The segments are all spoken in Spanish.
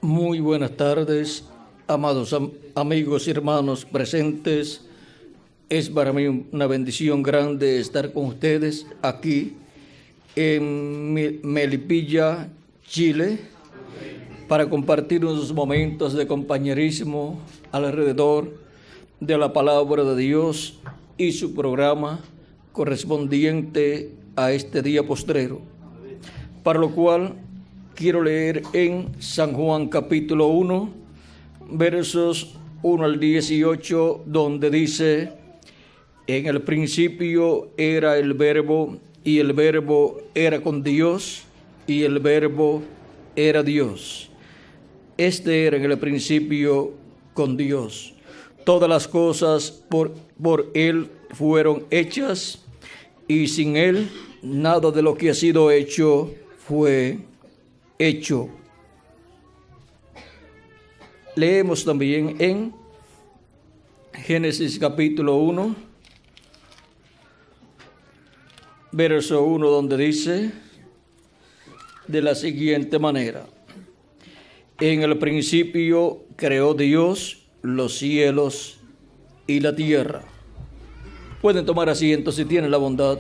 Muy buenas tardes, amados amigos y hermanos presentes. Es para mí una bendición grande estar con ustedes aquí en Melipilla, Chile, para compartir unos momentos de compañerismo alrededor de la palabra de Dios y su programa correspondiente a este día postrero, para lo cual quiero leer en San Juan capítulo 1, versos 1 al 18, donde dice: en el principio era el Verbo, y el Verbo era con Dios, y el Verbo era Dios. Este era en el principio con Dios. Todas las cosas por Él fueron hechas, y sin Él nada de lo que ha sido hecho fue hecho. Leemos también en Génesis capítulo 1, verso 1, donde dice de la siguiente manera: en el principio creó Dios los cielos y la tierra. Pueden tomar asiento si tienen la bondad.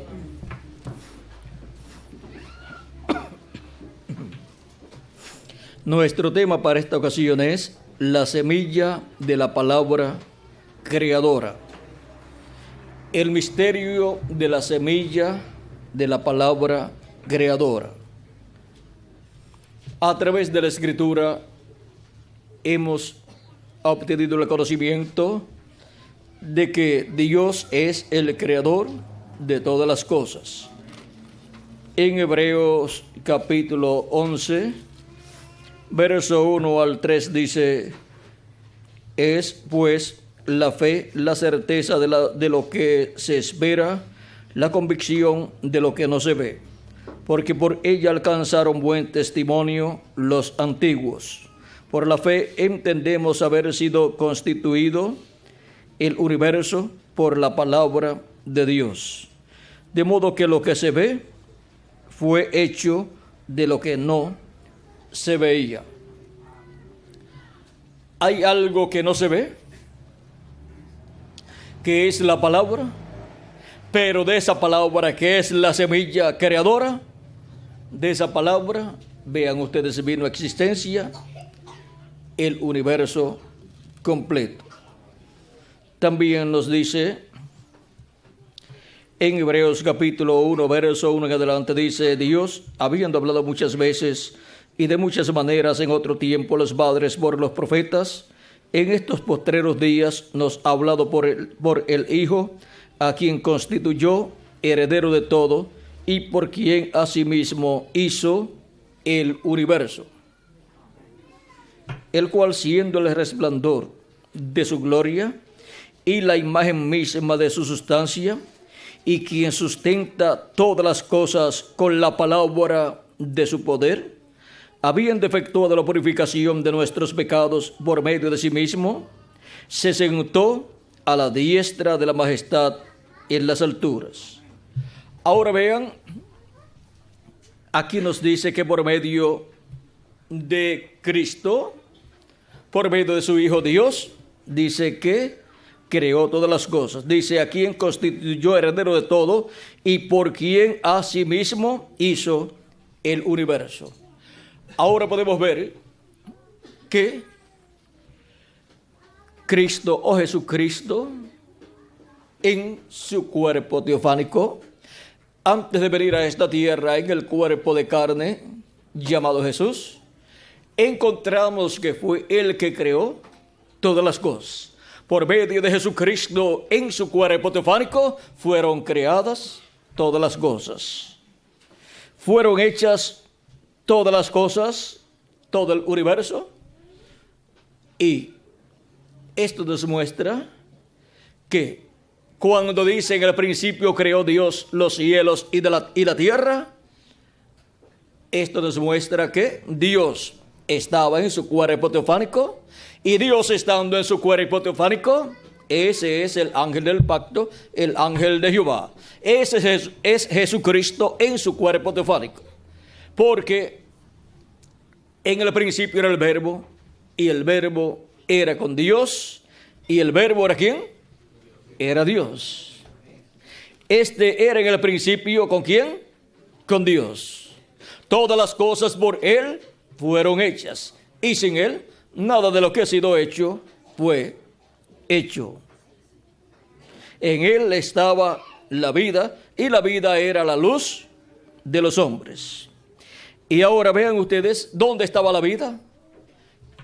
Nuestro tema para esta ocasión es la semilla de la palabra creadora. El misterio de la semilla de la palabra creadora. A través de la Escritura hemos obtenido el conocimiento de que Dios es el creador de todas las cosas. En Hebreos capítulo 11, verso 1 al 3 dice: es pues la fe, la certeza de lo que se espera, la convicción de lo que no se ve, porque por ella alcanzaron buen testimonio los antiguos. Por la fe entendemos haber sido constituido el universo por la palabra de Dios, de modo que lo que se ve fue hecho de lo que no se veía. Hay algo que no se ve, que es la palabra, pero de esa palabra, que es la semilla creadora, de esa palabra, vean ustedes, vino a existencia el universo completo. También nos dice en Hebreos capítulo 1, verso 1 en adelante, dice: Dios, habiendo hablado muchas veces y de muchas maneras en otro tiempo los padres por los profetas, en estos postreros días nos ha hablado por el Hijo, a quien constituyó heredero de todo y por quien asimismo hizo el universo, el cual, siendo el resplandor de su gloria y la imagen misma de su sustancia, y quien sustenta todas las cosas con la palabra de su poder, habiendo efectuado la purificación de nuestros pecados por medio de sí mismo, se sentó a la diestra de la majestad en las alturas. Ahora vean, aquí nos dice que por medio de Cristo, por medio de su Hijo Dios, dice que creó todas las cosas. Dice: a quien constituyó heredero de todo y por quien asimismo hizo el universo. Ahora podemos ver que Cristo o Jesucristo, en su cuerpo teofánico, antes de venir a esta tierra en el cuerpo de carne llamado Jesús, encontramos que fue Él que creó todas las cosas. Por medio de Jesucristo en su cuerpo teofánico fueron creadas todas las cosas. Fueron hechas todas las cosas, todo el universo. Y esto nos muestra que cuando dice: en el principio creó Dios los cielos y la tierra, esto nos muestra que Dios estaba en su cuerpo teofánico, y Dios estando en su cuerpo teofánico, ese es el ángel del pacto, el ángel de Jehová. Ese es Jesucristo en su cuerpo teofánico. Porque en el principio era el Verbo, y el Verbo era con Dios, y el Verbo era ¿quién? Era Dios. Este era en el principio ¿con quién? Con Dios. Todas las cosas por Él fueron hechas, y sin Él nada de lo que ha sido hecho fue hecho. En Él estaba la vida, y la vida era la luz de los hombres. Y ahora vean ustedes, ¿dónde estaba la vida?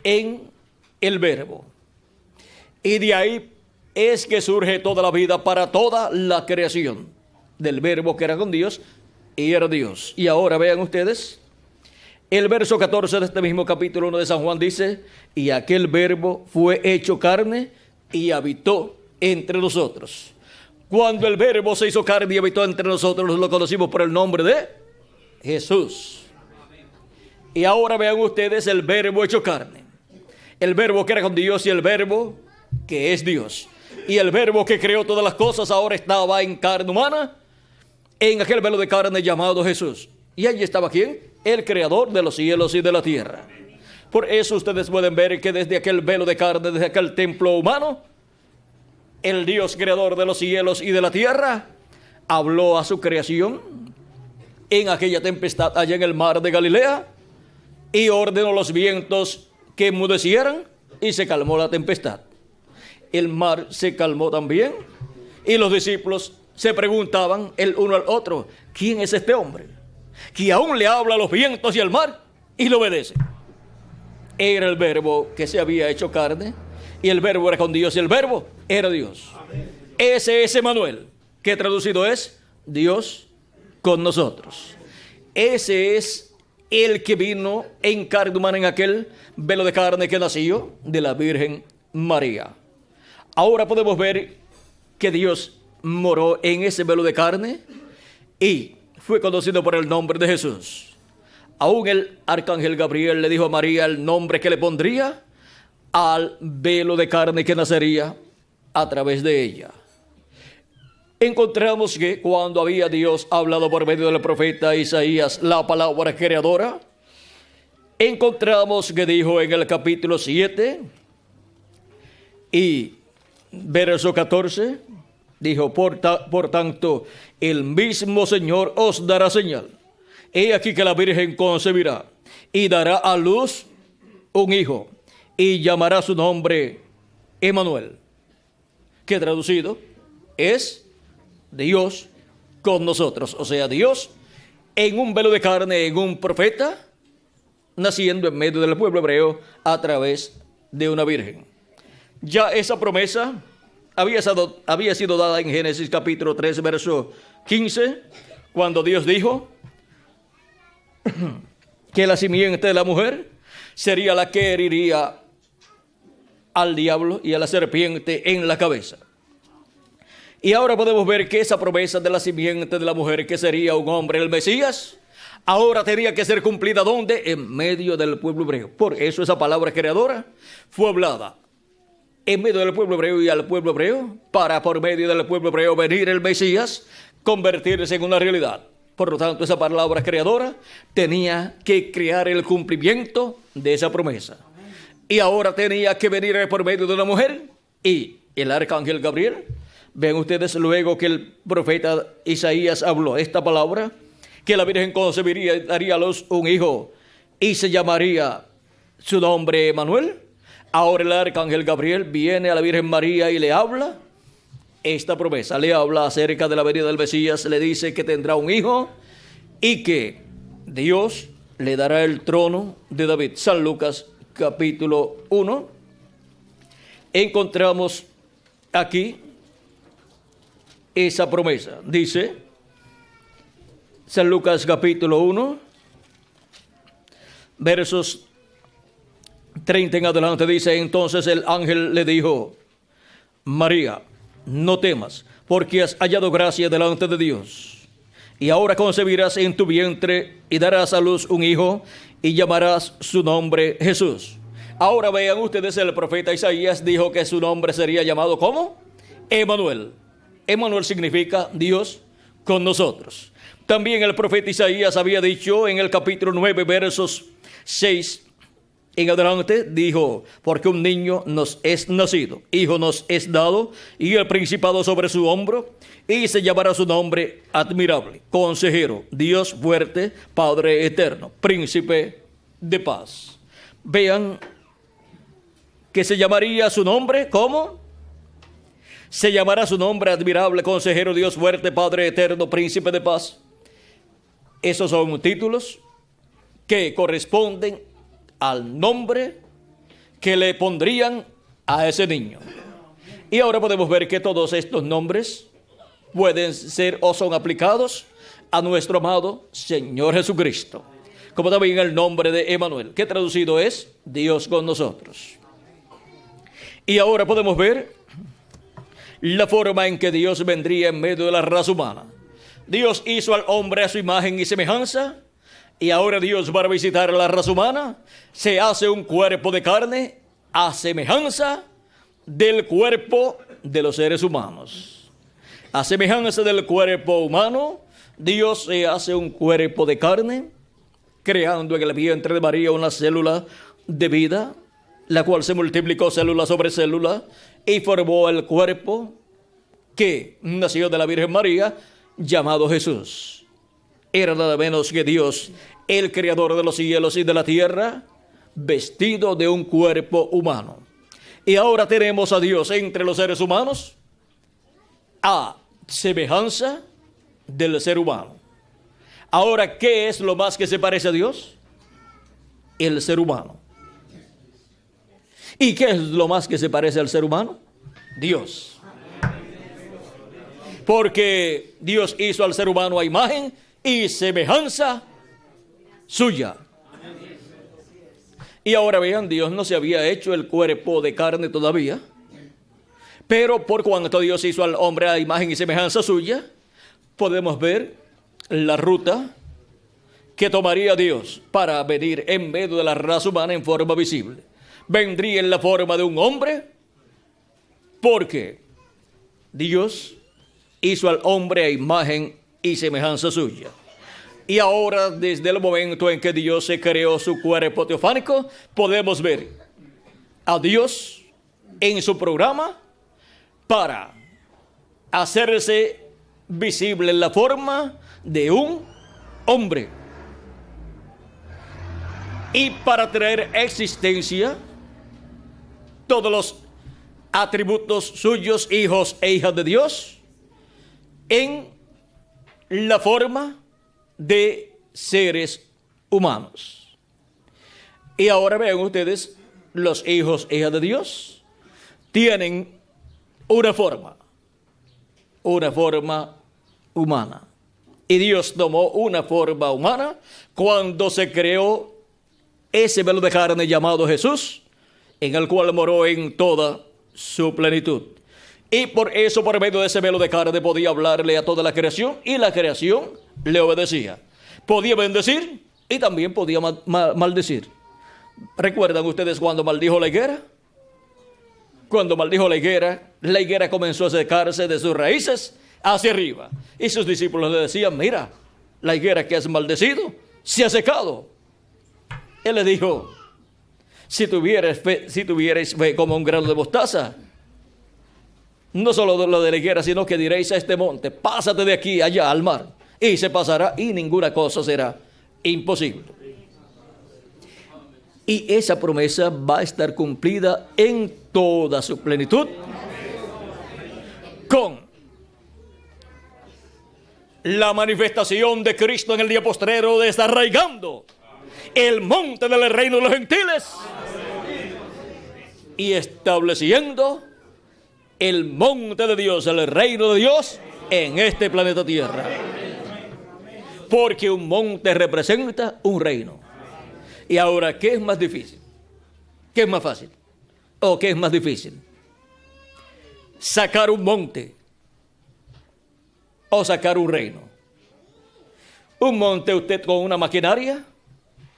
En el Verbo. Y de ahí es que surge toda la vida para toda la creación. Del Verbo que era con Dios y era Dios. Y ahora vean ustedes, el verso 14 de este mismo capítulo 1 de San Juan dice: y aquel Verbo fue hecho carne y habitó entre nosotros. Cuando el Verbo se hizo carne y habitó entre nosotros, lo conocimos por el nombre de Jesús. Y ahora vean ustedes el Verbo hecho carne. El Verbo que era con Dios y el Verbo que es Dios. Y el Verbo que creó todas las cosas ahora estaba en carne humana, en aquel velo de carne llamado Jesús. Y allí estaba ¿quién? El creador de los cielos y de la tierra. Por eso ustedes pueden ver que desde aquel velo de carne, desde aquel templo humano, el Dios creador de los cielos y de la tierra habló a su creación en aquella tempestad allá en el mar de Galilea y ordenó los vientos que enmudecieran y se calmó la tempestad. El mar se calmó también y los discípulos se preguntaban el uno al otro: ¿quién es este hombre que aún le habla a los vientos y al mar y le obedece? Era el Verbo que se había hecho carne, y el Verbo era con Dios y el Verbo era Dios. Amén. Ese es Emmanuel, que traducido es Dios con nosotros. Ese es el que vino en carne humana en aquel velo de carne que nació de la Virgen María. Ahora podemos ver que Dios moró en ese velo de carne y fue conocido por el nombre de Jesús. Aún el arcángel Gabriel le dijo a María el nombre que le pondría al velo de carne que nacería a través de ella. Encontramos que cuando había Dios hablado por medio del profeta Isaías la palabra creadora, encontramos que dijo en el capítulo 7 y verso 14, dijo: por tanto, el mismo Señor os dará señal. He aquí que la Virgen concebirá y dará a luz un hijo, y llamará su nombre Emmanuel, que traducido es Dios con nosotros. O sea, Dios en un velo de carne, en un profeta, naciendo en medio del pueblo hebreo a través de una virgen. Ya esa promesa había sido dada en Génesis capítulo 3, verso 15, cuando Dios dijo que la simiente de la mujer sería la que heriría al diablo y a la serpiente en la cabeza. Y ahora podemos ver que esa promesa de la simiente de la mujer, que sería un hombre, el Mesías, ahora tenía que ser cumplida ¿dónde? En medio del pueblo hebreo. Por eso esa palabra creadora fue hablada en medio del pueblo hebreo y al pueblo hebreo, para por medio del pueblo hebreo venir el Mesías, convertirse en una realidad. Por lo tanto, esa palabra creadora tenía que crear el cumplimiento de esa promesa. Y ahora tenía que venir por medio de una mujer y el arcángel Gabriel. Ven ustedes luego que el profeta Isaías habló esta palabra, que la Virgen concebiría y daría a luz un hijo y se llamaría su nombre Emmanuel. Ahora el arcángel Gabriel viene a la Virgen María y le habla esta promesa, le habla acerca de la venida del Mesías, le dice que tendrá un hijo y que Dios le dará el trono de David. San Lucas capítulo 1, encontramos aquí esa promesa. Dice San Lucas capítulo 1, versos 30 en adelante, dice: entonces el ángel le dijo: María, no temas, porque has hallado gracia delante de Dios. Y ahora concebirás en tu vientre y darás a luz un hijo y llamarás su nombre Jesús. Ahora vean ustedes, el profeta Isaías dijo que su nombre sería llamado ¿cómo? Emmanuel. Emmanuel significa Dios con nosotros. También el profeta Isaías había dicho en el capítulo 9, versos 6 En adelante dijo, porque un niño nos es nacido, hijo nos es dado, y el principado sobre su hombro, y se llamará su nombre admirable, consejero, Dios fuerte, Padre eterno, príncipe de paz. Vean que se llamaría su nombre, ¿cómo? Se llamará su nombre admirable, consejero, Dios fuerte, Padre eterno, príncipe de paz. Esos son títulos que corresponden al nombre que le pondrían a ese niño. Y ahora podemos ver que todos estos nombres pueden ser o son aplicados a nuestro amado Señor Jesucristo, como también el nombre de Emmanuel, que traducido es Dios con nosotros. Y ahora podemos ver la forma en que Dios vendría en medio de la raza humana. Dios hizo al hombre a su imagen y semejanza, y ahora Dios, para visitar a la raza humana, se hace un cuerpo de carne a semejanza del cuerpo de los seres humanos. A semejanza del cuerpo humano, Dios se hace un cuerpo de carne, creando en el vientre de María una célula de vida, la cual se multiplicó célula sobre célula y formó el cuerpo que nació de la Virgen María, llamado Jesús. Era nada menos que Dios, el creador de los cielos y de la tierra, vestido de un cuerpo humano. Y ahora tenemos a Dios entre los seres humanos a semejanza del ser humano. Ahora, ¿qué es lo más que se parece a Dios? El ser humano. ¿Y qué es lo más que se parece al ser humano? Dios. Porque Dios hizo al ser humano a imagen y semejanza suya. Y ahora vean, Dios no se había hecho el cuerpo de carne todavía, pero por cuanto Dios hizo al hombre a imagen y semejanza suya, podemos ver la ruta que tomaría Dios para venir en medio de la raza humana en forma visible. Vendría en la forma de un hombre, porque Dios hizo al hombre a imagen y semejanza suya. Y ahora, desde el momento en que Dios se creó su cuerpo teofánico, podemos ver a Dios en su programa para hacerse visible en la forma de un hombre. Y para traer existencia todos los atributos suyos, hijos e hijas de Dios, en la forma de seres humanos. Y ahora vean ustedes, los hijos e hijas de Dios tienen una forma humana. Y Dios tomó una forma humana cuando se creó ese velo de carne llamado Jesús, en el cual moró en toda su plenitud. Y por eso, por medio de ese velo de carne, podía hablarle a toda la creación, y la creación le obedecía. Podía bendecir y también podía maldecir. ¿Recuerdan ustedes cuando maldijo la higuera? Cuando maldijo la higuera comenzó a secarse de sus raíces hacia arriba. Y sus discípulos le decían, mira, la higuera que has maldecido se ha secado. Él le dijo, si tuvierais fe como un grano de mostaza, no solo lo de la higuera, sino que diréis a este monte, pásate de aquí allá al mar, y se pasará, y ninguna cosa será imposible. Y esa promesa va a estar cumplida en toda su plenitud con la manifestación de Cristo en el día postrero, desarraigando el monte del reino de los gentiles y estableciendo el monte de Dios, el reino de Dios en este planeta Tierra. Porque un monte representa un reino. Y ahora, ¿qué es más difícil? ¿Qué es más fácil? ¿O qué es más difícil? ¿Sacar un monte o sacar un reino? Un monte, usted con una maquinaria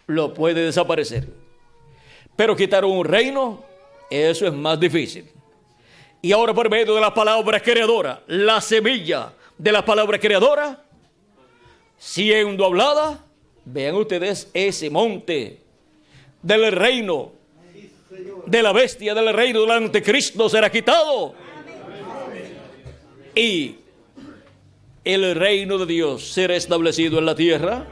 lo puede desaparecer. Pero quitar un reino, eso es más difícil. Y ahora, por medio de la palabra creadora, la semilla de la palabra creadora, siendo hablada, vean ustedes ese monte del reino de la bestia, del reino del anticristo será quitado. Y el reino de Dios será establecido en la tierra,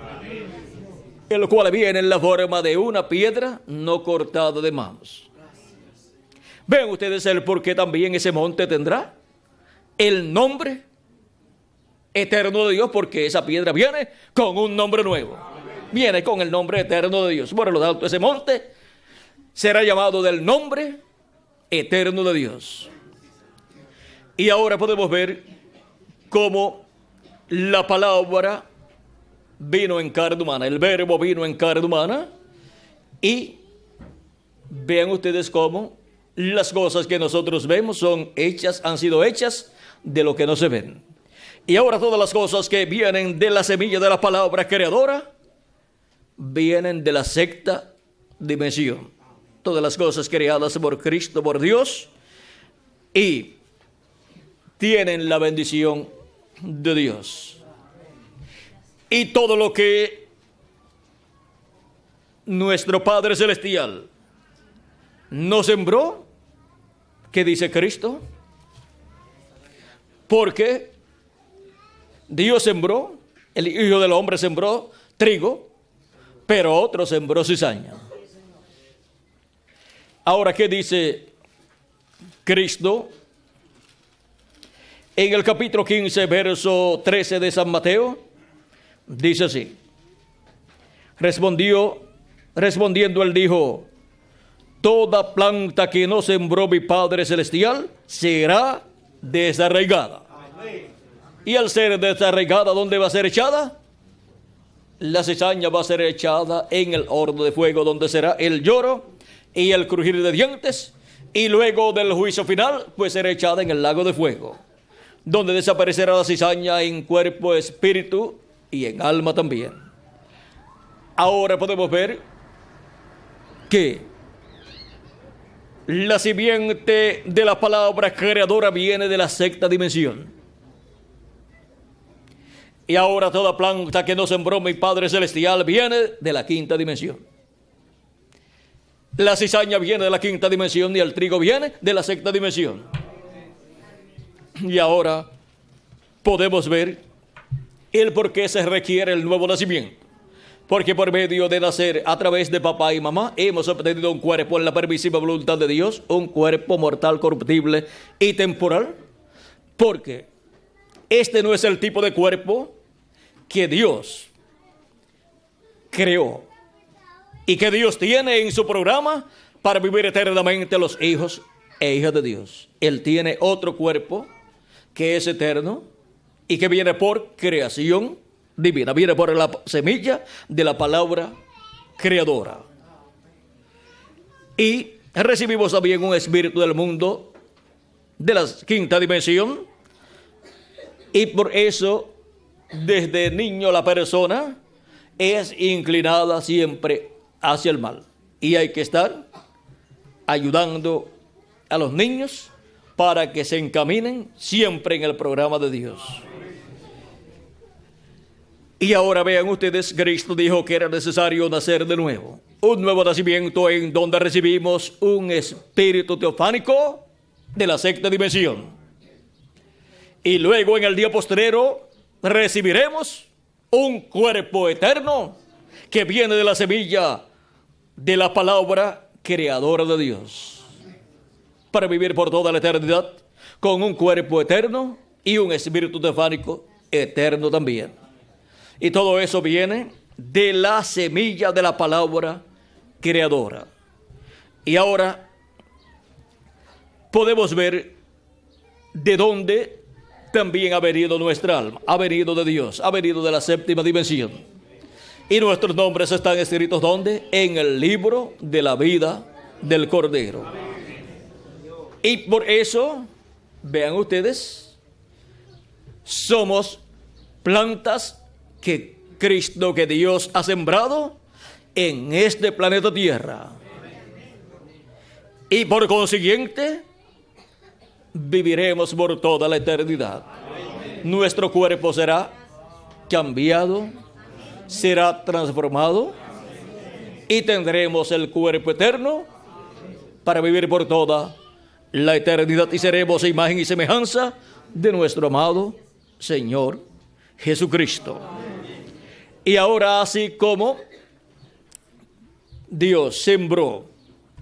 el cual viene en la forma de una piedra no cortada de manos. Vean ustedes el por qué también ese monte tendrá el nombre eterno de Dios, porque esa piedra viene con un nombre nuevo. Viene con el nombre eterno de Dios. Por lo tanto, ese monte será llamado del nombre eterno de Dios. Y ahora podemos ver cómo la palabra vino en carne humana, el verbo vino en carne humana, y vean ustedes cómo las cosas que nosotros vemos han sido hechas de lo que no se ven. Y ahora todas las cosas que vienen de la semilla de la palabra creadora vienen de la sexta dimensión. Todas las cosas creadas por Cristo, por Dios, y tienen la bendición de Dios. Y todo lo que nuestro Padre Celestial nos sembró, ¿qué dice Cristo? Porque Dios sembró, el Hijo del Hombre sembró trigo, pero otro sembró cizaña. Ahora, ¿qué dice Cristo? En el capítulo 15, verso 13 de San Mateo, dice así: respondiendo él dijo: toda planta que no sembró mi Padre Celestial será desarraigada. Y al ser desarraigada, ¿dónde va a ser echada? La cizaña va a ser echada en el horno de fuego, donde será el lloro y el crujir de dientes, y luego del juicio final, pues será echada en el lago de fuego, donde desaparecerá la cizaña en cuerpo, espíritu y en alma también. Ahora podemos ver que la simiente de la palabra creadora viene de la sexta dimensión. Y ahora toda planta que no sembró mi Padre Celestial viene de la quinta dimensión. La cizaña viene de la quinta dimensión y el trigo viene de la sexta dimensión. Y ahora podemos ver el por qué se requiere el nuevo nacimiento. Porque por medio de nacer a través de papá y mamá hemos obtenido un cuerpo en la permisiva voluntad de Dios, un cuerpo mortal, corruptible y temporal. Porque este no es el tipo de cuerpo que Dios creó y que Dios tiene en su programa para vivir eternamente los hijos e hijas de Dios. Él tiene otro cuerpo que es eterno y que viene por creación divina, viene por la semilla de la palabra creadora. Y recibimos también un espíritu del mundo de la quinta dimensión, y por eso desde niño la persona es inclinada siempre hacia el mal, y hay que estar ayudando a los niños para que se encaminen siempre en el programa de Dios. Y ahora vean ustedes, Cristo dijo que era necesario nacer de nuevo, un nuevo nacimiento en donde recibimos un espíritu teofánico de la sexta dimensión, y luego en el día postrero recibiremos un cuerpo eterno que viene de la semilla de la palabra creadora de Dios, para vivir por toda la eternidad con un cuerpo eterno y un espíritu teofánico eterno también. Y todo eso viene de la semilla de la palabra creadora. Y ahora podemos ver de dónde también ha venido nuestra alma. Ha venido de Dios, ha venido de la séptima dimensión. Y nuestros nombres están escritos ¿dónde? En el libro de la vida del Cordero. Y por eso, vean ustedes, somos plantas que Cristo, que Dios ha sembrado en este planeta Tierra. Y por consiguiente, viviremos por toda la eternidad. Nuestro cuerpo será cambiado, será transformado y tendremos el cuerpo eterno para vivir por toda la eternidad y seremos imagen y semejanza de nuestro amado Señor Jesucristo. Y ahora, así como Dios sembró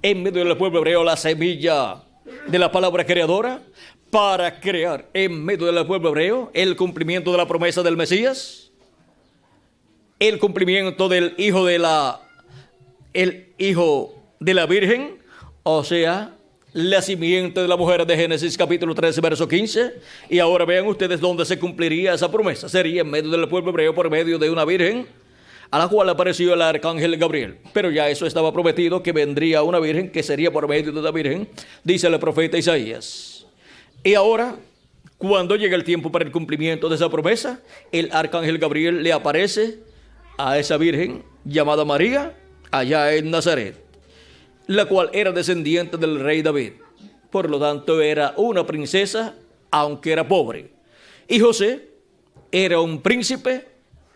en medio del pueblo hebreo la semilla de la palabra creadora para crear en medio del pueblo hebreo el cumplimiento de la promesa del Mesías, el cumplimiento del hijo de la Virgen, o sea, la simiente de la mujer de Génesis capítulo 13, verso 15. Y ahora vean ustedes dónde se cumpliría esa promesa. Sería en medio del pueblo hebreo por medio de una virgen a la cual apareció el arcángel Gabriel. Pero ya eso estaba prometido, que vendría una virgen, que sería por medio de una virgen, dice el profeta Isaías. Y ahora, cuando llega el tiempo para el cumplimiento de esa promesa, el arcángel Gabriel le aparece a esa virgen llamada María, allá en Nazaret, la cual era descendiente del rey David. Por lo tanto, era una princesa, aunque era pobre. Y José era un príncipe,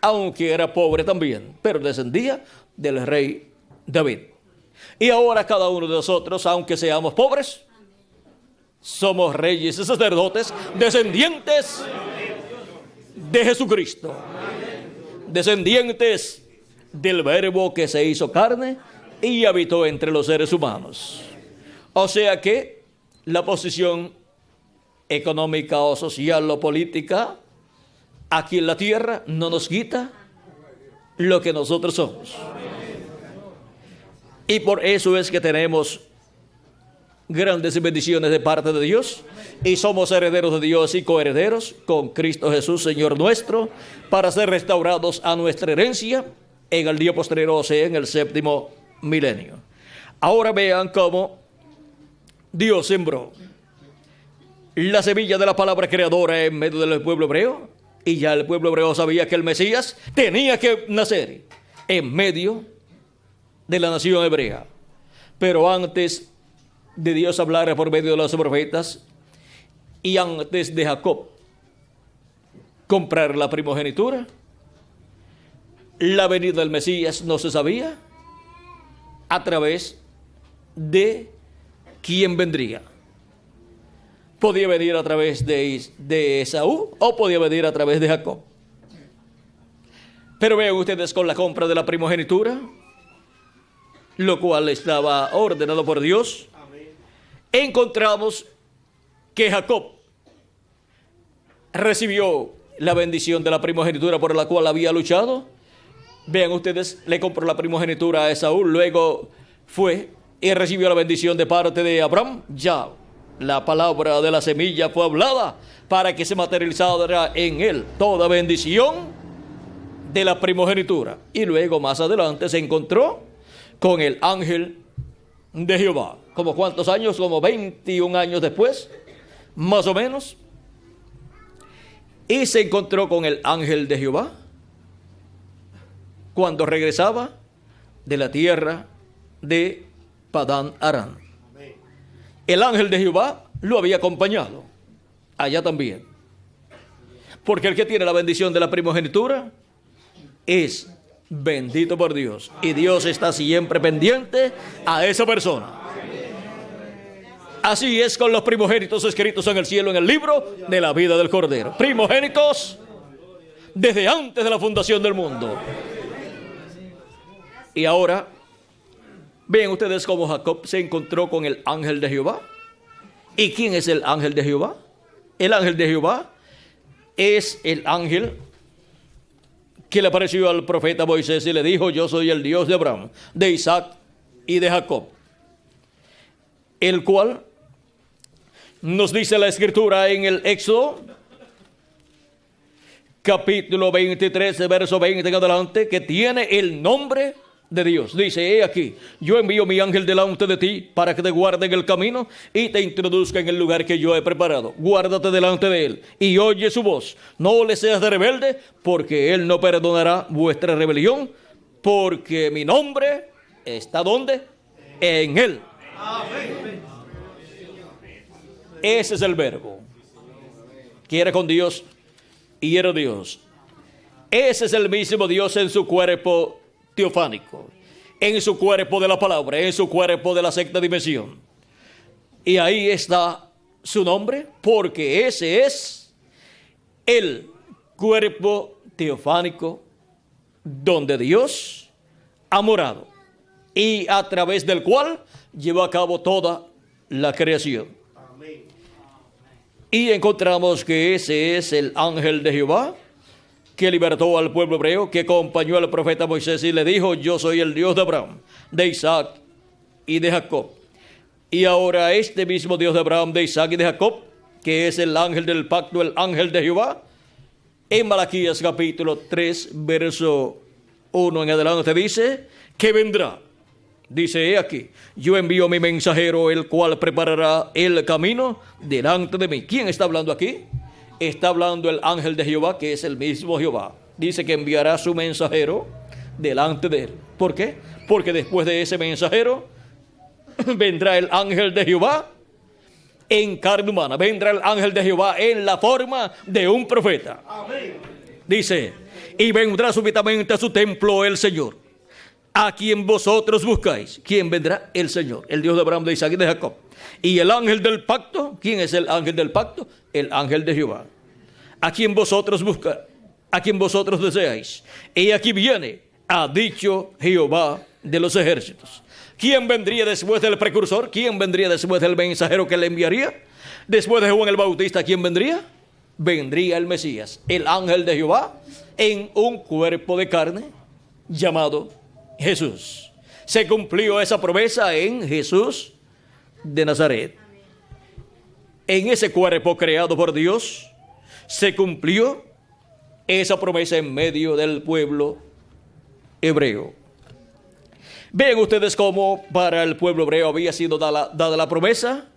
aunque era pobre también, pero descendía del rey David. Y ahora cada uno de nosotros, aunque seamos pobres, somos reyes y sacerdotes, descendientes de Jesucristo, descendientes del Verbo que se hizo carne y habitó entre los seres humanos. O sea que la posición económica o social o política aquí en la tierra no nos quita lo que nosotros somos. Y por eso es que tenemos grandes bendiciones de parte de Dios y somos herederos de Dios y coherederos con Cristo Jesús, Señor nuestro, para ser restaurados a nuestra herencia en el día posterior, o sea, en el séptimo milenio. Ahora vean cómo Dios sembró la semilla de la palabra creadora en medio del pueblo hebreo, y ya el pueblo hebreo sabía que el Mesías tenía que nacer en medio de la nación hebrea. Pero antes de Dios hablar por medio de los profetas y antes de Jacob comprar la primogenitura, la venida del Mesías no se sabía a través de quién vendría. Podía venir a través de Esaú o podía venir a través de Jacob. Pero vean ustedes, con la compra de la primogenitura, lo cual estaba ordenado por Dios, encontramos que Jacob recibió la bendición de la primogenitura por la cual había luchado. Vean ustedes, le compró la primogenitura a Esaú, luego fue y recibió la bendición de parte de Abraham. Ya la palabra de la semilla fue hablada para que se materializara en él toda bendición de la primogenitura. Y luego más adelante se encontró con el ángel de Jehová. ¿Como cuántos años? Como 21 años después, más o menos. Y se encontró con el ángel de Jehová cuando regresaba de la tierra de Padán Aram. El ángel de Jehová lo había acompañado allá también, porque el que tiene la bendición de la primogenitura es bendito por Dios, y Dios está siempre pendiente a esa persona. Así es con los primogénitos escritos en el cielo en el libro de la vida del Cordero. Primogénitos desde antes de la fundación del mundo. Y ahora ven ustedes cómo Jacob se encontró con el ángel de Jehová. ¿Y quién es el ángel de Jehová? El ángel de Jehová es el ángel que le apareció al profeta Moisés y le dijo: yo soy el Dios de Abraham, de Isaac y de Jacob. El cual nos dice la escritura en el Éxodo capítulo 23, verso 20 en adelante, que tiene el nombre de Dios. Dice: he aquí, yo envío mi ángel delante de ti para que te guarde en el camino y te introduzca en el lugar que yo he preparado. Guárdate delante de él y oye su voz. No le seas de rebelde, porque él no perdonará vuestra rebelión, porque mi nombre está ¿dónde? En él. Ese es el verbo. Quiere con Dios y era Dios. Ese es el mismo Dios en su cuerpo teofánico. en su cuerpo de la palabra, en su cuerpo de la sexta dimensión. Y ahí está su nombre, porque ese es el cuerpo teofánico donde Dios ha morado y a través del cual lleva a cabo toda la creación. Y encontramos que ese es el ángel de Jehová que libertó al pueblo hebreo, que acompañó al profeta Moisés y le dijo: yo soy el Dios de Abraham, de Isaac y de Jacob. Y ahora este mismo Dios de Abraham, de Isaac y de Jacob, que es el ángel del pacto, el ángel de Jehová, en Malaquías capítulo 3, verso 1 en adelante dice que vendrá. Dice: he aquí, yo envío a mi mensajero, el cual preparará el camino delante de mí. ¿Quién está hablando aquí? Está hablando el ángel de Jehová, que es el mismo Jehová. Dice que enviará su mensajero delante de él. ¿Por qué? Porque después de ese mensajero vendrá el ángel de Jehová en carne humana. Vendrá el ángel de Jehová en la forma de un profeta. Amén. Dice: y vendrá súbitamente a su templo el Señor, a quien vosotros buscáis. ¿Quién vendrá? El Señor, el Dios de Abraham, de Isaac y de Jacob. Y el ángel del pacto. ¿Quién es el ángel del pacto? El ángel de Jehová, a quien vosotros buscáis, a quien vosotros deseáis. Y aquí viene, ha dicho Jehová de los ejércitos. ¿Quién vendría después del precursor? ¿Quién vendría después del mensajero que le enviaría? Después de Juan el Bautista, ¿quién vendría? Vendría el Mesías, el ángel de Jehová, en un cuerpo de carne llamado Jesús. Se cumplió esa promesa en Jesús de Nazaret. En ese cuerpo creado por Dios se cumplió esa promesa en medio del pueblo hebreo. Ven ustedes cómo para el pueblo hebreo había sido dada la promesa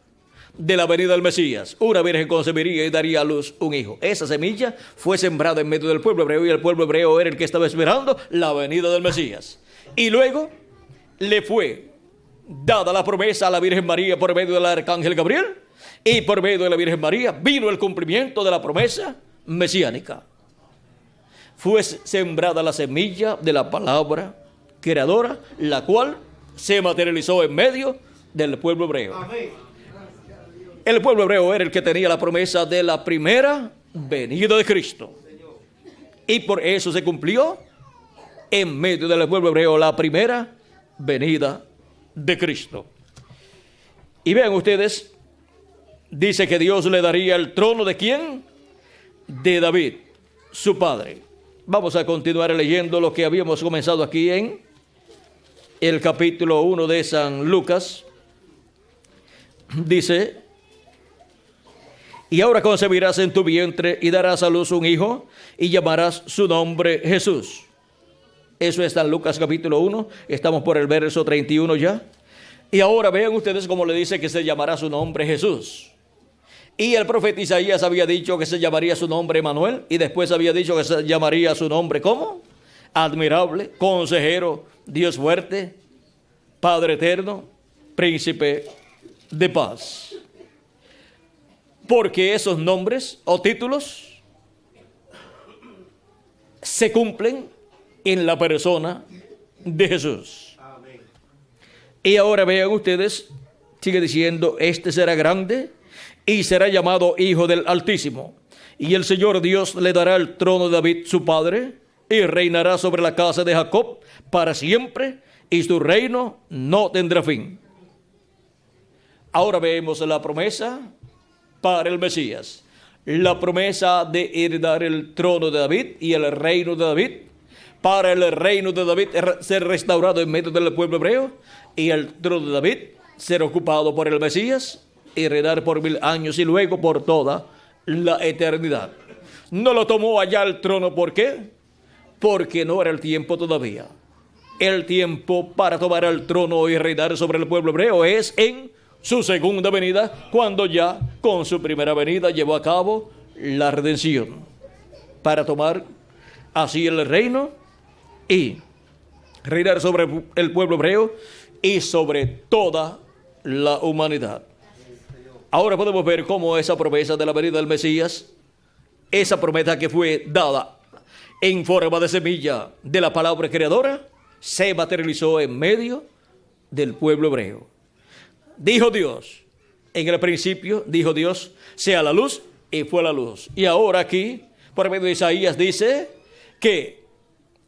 de la venida del Mesías. Una virgen concebiría y daría a luz un hijo. Esa semilla fue sembrada en medio del pueblo hebreo, y el pueblo hebreo era el que estaba esperando la venida del Mesías. Y luego le fue dada la promesa a la Virgen María por medio del arcángel Gabriel, y por medio de la Virgen María vino el cumplimiento de la promesa mesiánica. Fue sembrada la semilla de la palabra creadora, la cual se materializó en medio del pueblo hebreo. Amén. El pueblo hebreo era el que tenía la promesa de la primera venida de Cristo. Y por eso se cumplió en medio del pueblo hebreo la primera venida de Cristo. Y vean ustedes, dice que Dios le daría el trono ¿de quién? De David, su padre. Vamos a continuar leyendo lo que habíamos comenzado aquí en el capítulo 1 de San Lucas. Dice: y ahora concebirás en tu vientre y darás a luz un hijo y llamarás su nombre Jesús. Eso está en Lucas capítulo 1, estamos por el verso 31 ya. Y ahora vean ustedes cómo le dice que se llamará su nombre Jesús. Y el profeta Isaías había dicho que se llamaría su nombre Emanuel, y después había dicho que se llamaría su nombre ¿cómo? Admirable, consejero, Dios fuerte, Padre eterno, príncipe de paz. Porque esos nombres o títulos se cumplen en la persona de Jesús. Amén. Y ahora vean ustedes, sigue diciendo: este será grande y será llamado Hijo del Altísimo, y el Señor Dios le dará el trono de David su padre, y reinará sobre la casa de Jacob para siempre, y su reino no tendrá fin. Ahora vemos la promesa para el Mesías, la promesa de heredar el trono de David y el reino de David. Para el reino de David ser restaurado en medio del pueblo hebreo, y el trono de David ser ocupado por el Mesías y reinar por 1000 años y luego por toda la eternidad. No lo tomó allá el trono, ¿por qué? Porque no era el tiempo todavía. El tiempo para tomar el trono y reinar sobre el pueblo hebreo es en su segunda venida, cuando ya con su primera venida llevó a cabo la redención, para tomar así el reino y reinar sobre el pueblo hebreo y sobre toda la humanidad. Ahora podemos ver cómo esa promesa de la venida del Mesías, esa promesa que fue dada en forma de semilla de la palabra creadora, se materializó en medio del pueblo hebreo. Dijo Dios, en el principio dijo Dios, sea la luz, y fue la luz. Y ahora aquí, por medio de Isaías, dice que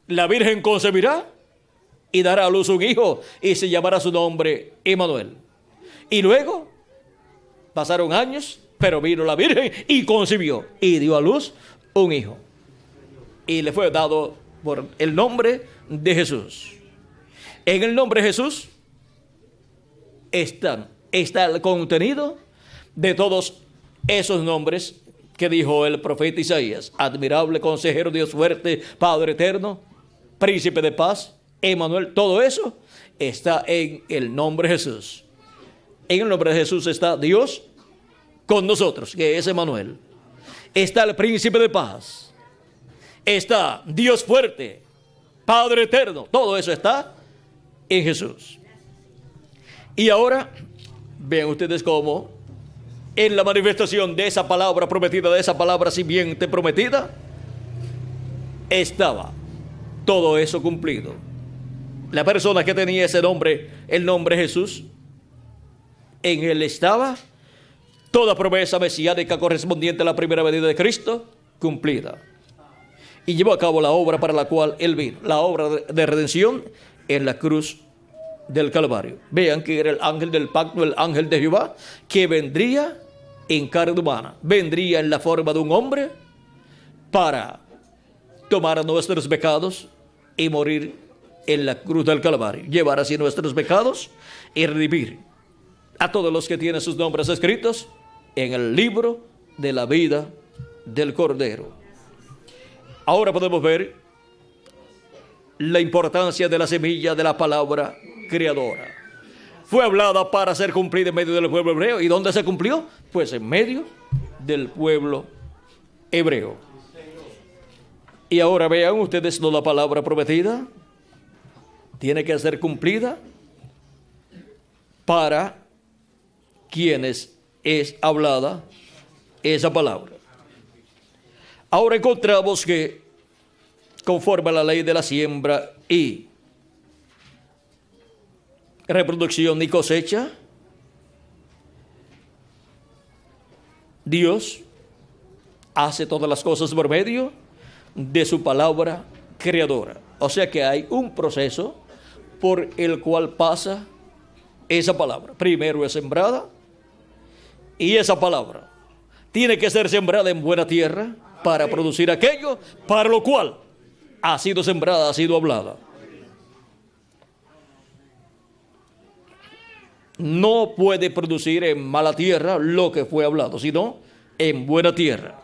la Virgen concebirá y dará a luz un hijo, y se llamará su nombre Emmanuel. Y luego pasaron años, pero vino la Virgen y concibió y dio a luz un hijo. Y le fue dado por el nombre de Jesús. En el nombre de Jesús está el contenido de todos esos nombres que dijo el profeta Isaías: admirable, consejero, Dios fuerte, Padre eterno, príncipe de paz, Emmanuel. Todo eso está en el nombre de Jesús. En el nombre de Jesús está Dios con nosotros, que es Emmanuel. Está el príncipe de paz. Está Dios fuerte, Padre eterno. Todo eso está en Jesús. Y ahora vean ustedes cómo en la manifestación de esa palabra prometida, de esa palabra simiente prometida, estaba todo eso cumplido. La persona que tenía ese nombre, el nombre Jesús, en él estaba toda promesa mesiánica correspondiente a la primera venida de Cristo cumplida. Y llevó a cabo la obra para la cual él vino, la obra de redención en la cruz del Calvario. Vean que era el ángel del pacto, el ángel de Jehová, que vendría en carne humana, vendría en la forma de un hombre para tomar nuestros pecados y morir en la cruz del Calvario, llevar así nuestros pecados y redimir a todos los que tienen sus nombres escritos en el libro de la vida del Cordero. Ahora podemos ver la importancia de la semilla de la palabra creadora. Fue hablada para ser cumplida en medio del pueblo hebreo. ¿Y dónde se cumplió? Pues en medio del pueblo hebreo. Y ahora vean ustedes, la palabra prometida tiene que ser cumplida para quienes es hablada esa palabra. Ahora encontramos que conforme a la ley de la siembra y reproducción y cosecha, Dios hace todas las cosas por medio de su palabra creadora. O sea que hay un proceso por el cual pasa esa palabra. Primero es sembrada, y esa palabra tiene que ser sembrada en buena tierra para producir aquello para lo cual ha sido sembrada, ha sido hablada. No puede producir en mala tierra lo que fue hablado, sino en buena tierra.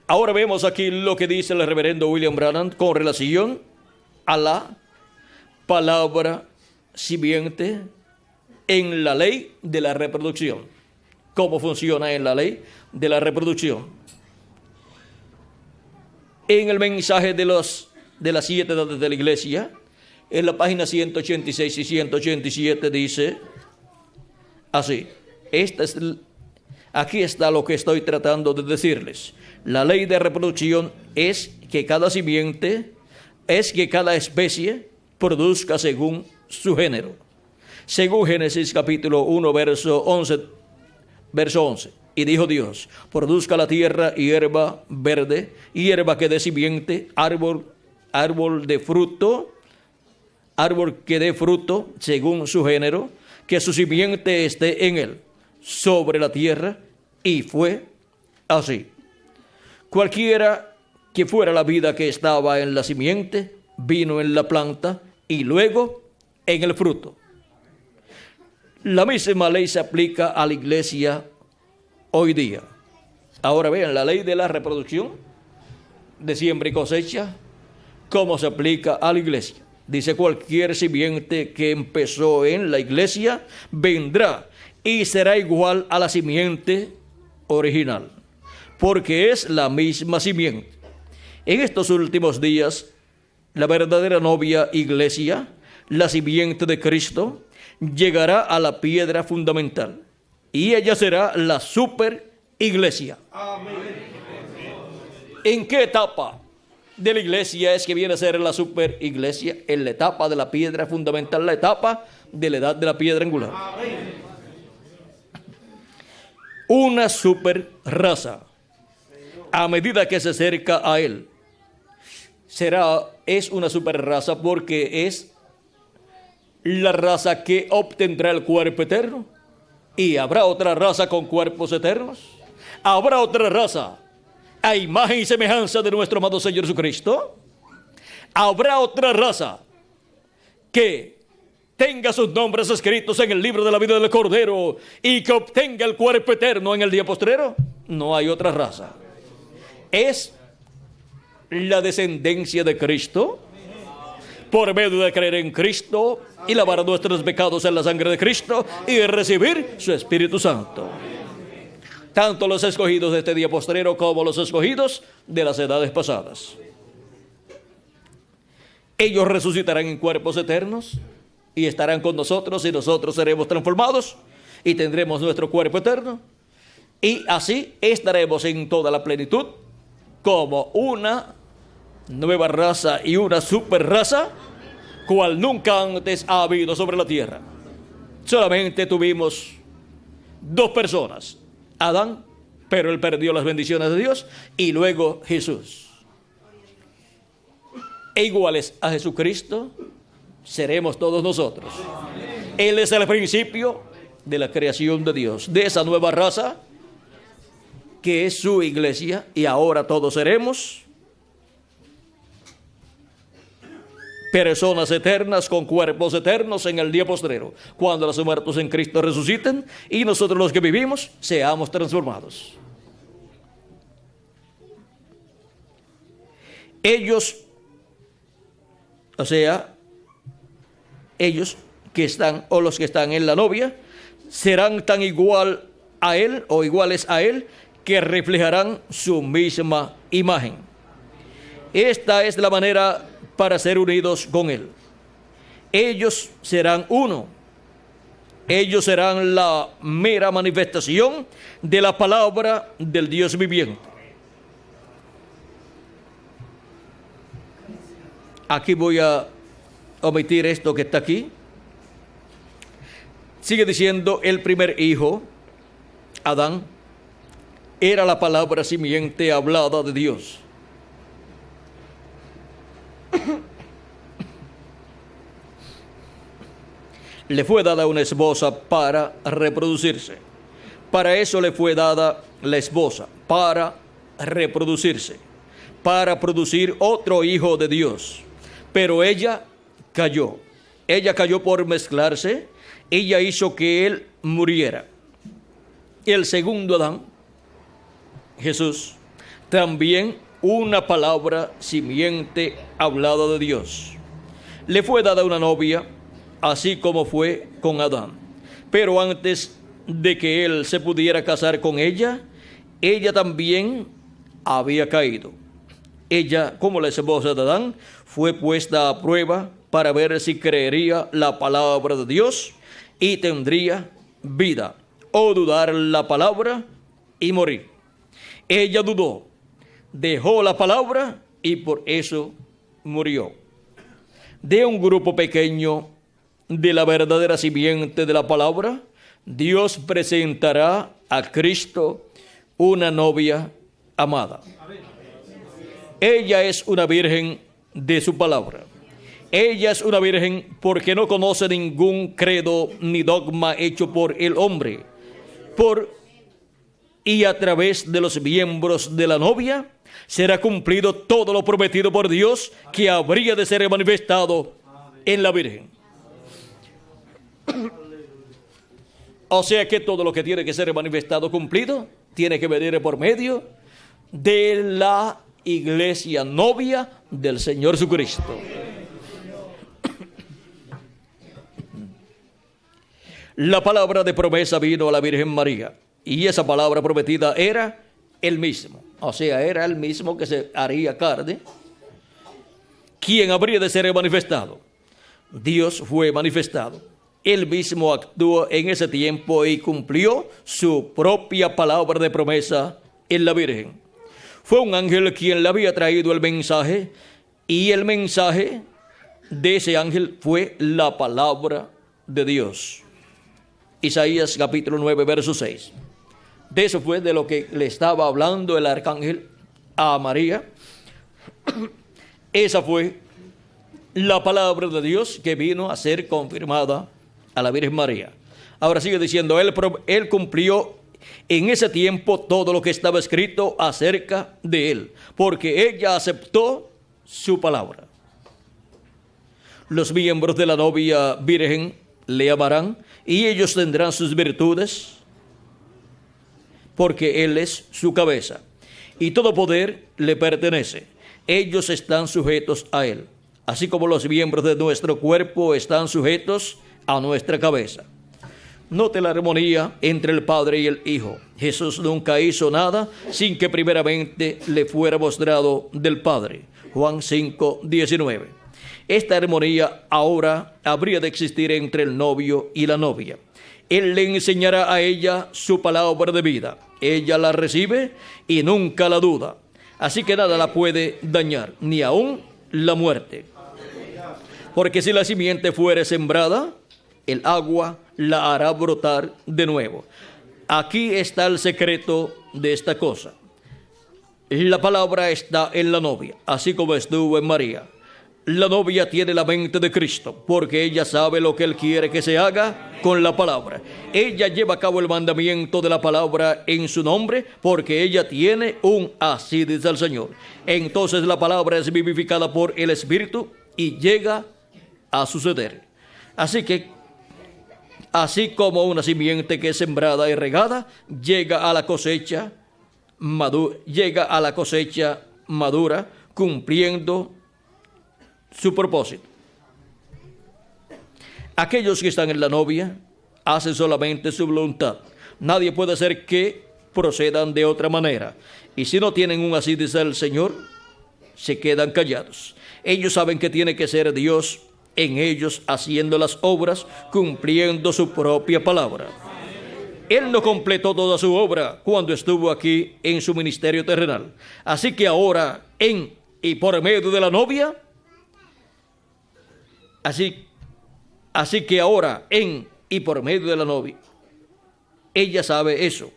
Ahora vemos aquí lo que dice el reverendo William Branham con relación a la palabra simiente en la ley de la reproducción. ¿Cómo funciona en la ley de la reproducción? En el mensaje de las 7 edades de la iglesia, en la página 186 y 187 dice así: aquí está lo que estoy tratando de decirles. La ley de reproducción es que cada simiente, es que cada especie produzca según su género. Según Génesis capítulo 1, verso 11. Y dijo Dios: produzca la tierra hierba verde, hierba que dé simiente, árbol que dé fruto según su género, que su simiente esté en él, sobre la tierra. Y fue así. Cualquiera que fuera la vida que estaba en la simiente, vino en la planta y luego en el fruto. La misma ley se aplica a la iglesia hoy día. Ahora vean la ley de la reproducción, de siembra y cosecha, cómo se aplica a la iglesia. Dice: cualquier simiente que empezó en la iglesia vendrá y será igual a la simiente original, porque es la misma simiente. En estos últimos días, la verdadera novia iglesia, la simiente de Cristo, llegará a la piedra fundamental y ella será la super iglesia. Amén. ¿En qué etapa de la iglesia es que viene a ser la super iglesia en la etapa de la piedra fundamental, la etapa de la edad de la piedra angular. Una super raza, a medida que se acerca a él, es una super raza porque es la raza que obtendrá el cuerpo eterno. Y habrá otra raza con cuerpos eternos. Habrá otra raza a imagen y semejanza de nuestro amado Señor Jesucristo. Habrá otra raza que tenga sus nombres escritos en el libro de la vida del Cordero y que obtenga el cuerpo eterno en el día postrero. No hay otra raza. Es la descendencia de Cristo por medio de creer en Cristo y lavar nuestros pecados en la sangre de Cristo y recibir su Espíritu Santo. Tanto los escogidos de este día postrero como los escogidos de las edades pasadas. Ellos resucitarán en cuerpos eternos y estarán con nosotros y nosotros seremos transformados y tendremos nuestro cuerpo eterno. Y así estaremos en toda la plenitud como una nueva raza y una super raza cual nunca antes ha habido sobre la tierra. Solamente tuvimos dos personas, Adán, pero él perdió las bendiciones de Dios, y luego Jesús. E iguales a Jesucristo seremos todos nosotros. Él es el principio de la creación de Dios, de esa nueva raza que es su iglesia, y ahora todos seremos personas eternas con cuerpos eternos en el día postrero, cuando los muertos en Cristo resuciten y nosotros los que vivimos seamos transformados. Ellos, o sea, ellos que están o los que están en la novia serán tan igual a él o iguales a él que reflejarán su misma imagen. Esta es la manera para ser unidos con él. Ellos serán uno. Ellos serán la mera manifestación de la palabra del Dios viviente. Aquí voy a omitir esto que está aquí. Sigue diciendo, el primer hijo, Adán, era la palabra simiente hablada de Dios. Le fue dada una esposa para reproducirse. Para eso le fue dada la esposa, para reproducirse, para producir otro hijo de Dios. Pero ella cayó. Ella cayó por mezclarse. Ella hizo que él muriera. El segundo Adán, Jesús, también una palabra simiente hablada de Dios. Le fue dada una novia, así como fue con Adán. Pero antes de que él se pudiera casar con ella, ella también había caído. Ella, como la esposa de Adán, fue puesta a prueba para ver si creería la palabra de Dios y tendría vida, o dudar la palabra y morir. Ella dudó, dejó la palabra y por eso murió. De un grupo pequeño de la verdadera simiente de la palabra, Dios presentará a Cristo una novia amada. Ella es una virgen de su palabra. Ella es una virgen porque no conoce ningún credo ni dogma hecho por el hombre. Y a través de los miembros de la novia será cumplido todo lo prometido por Dios que habría de ser manifestado en la virgen. O sea que todo lo que tiene que ser manifestado, cumplido, tiene que venir por medio de la iglesia novia del Señor Jesucristo. La palabra de promesa vino a la Virgen María, y esa palabra prometida era el mismo. O sea, era el mismo que se haría carne. ¿Quién habría de ser manifestado? Dios fue manifestado. Él mismo actuó en ese tiempo y cumplió su propia palabra de promesa en la Virgen. fue un ángel quien le había traído el mensaje, y el mensaje de ese ángel fue la palabra de Dios. Isaías capítulo 9, verso 6. De eso fue de lo que le estaba hablando el arcángel a María. Esa fue la palabra de Dios que vino a ser confirmada a la Virgen María. Ahora sigue diciendo, él cumplió en ese tiempo todo lo que estaba escrito acerca de él, porque ella aceptó su palabra. Los miembros de la novia virgen le amarán y ellos tendrán sus virtudes, porque él es su cabeza y todo poder le pertenece. Ellos están sujetos a él, así como los miembros de nuestro cuerpo están sujetos a nuestra cabeza. Note la armonía entre el Padre y el Hijo. Jesús nunca hizo nada sin que primeramente le fuera mostrado del Padre. Juan 5, 19. Esta armonía ahora habría de existir entre el novio y la novia. Él le enseñará a ella su palabra de vida. Ella la recibe y nunca la duda. Así que nada la puede dañar, ni aun la muerte. Porque si la simiente fuere sembrada, el agua la hará brotar de nuevo. Aquí está el secreto de esta cosa. La palabra está en la novia, así como estuvo en María. La novia tiene la mente de Cristo, porque ella sabe lo que Él quiere que se haga con la palabra. Ella lleva a cabo el mandamiento de la palabra en su nombre, porque ella tiene un así dice el Señor. Entonces la palabra es vivificada por el Espíritu y llega a suceder. Así como una simiente que es sembrada y regada, llega a la cosecha madura, cumpliendo su propósito. Aquellos que están en la novia hacen solamente su voluntad. Nadie puede hacer que procedan de otra manera. Y si no tienen un así dice el Señor, se quedan callados. Ellos saben que tiene que ser Dios en ellos haciendo las obras, cumpliendo su propia palabra. Él no completó toda su obra cuando estuvo aquí en su ministerio terrenal. Así que ahora en y por medio de la novia, así que ahora en y por medio de la novia, ella sabe eso.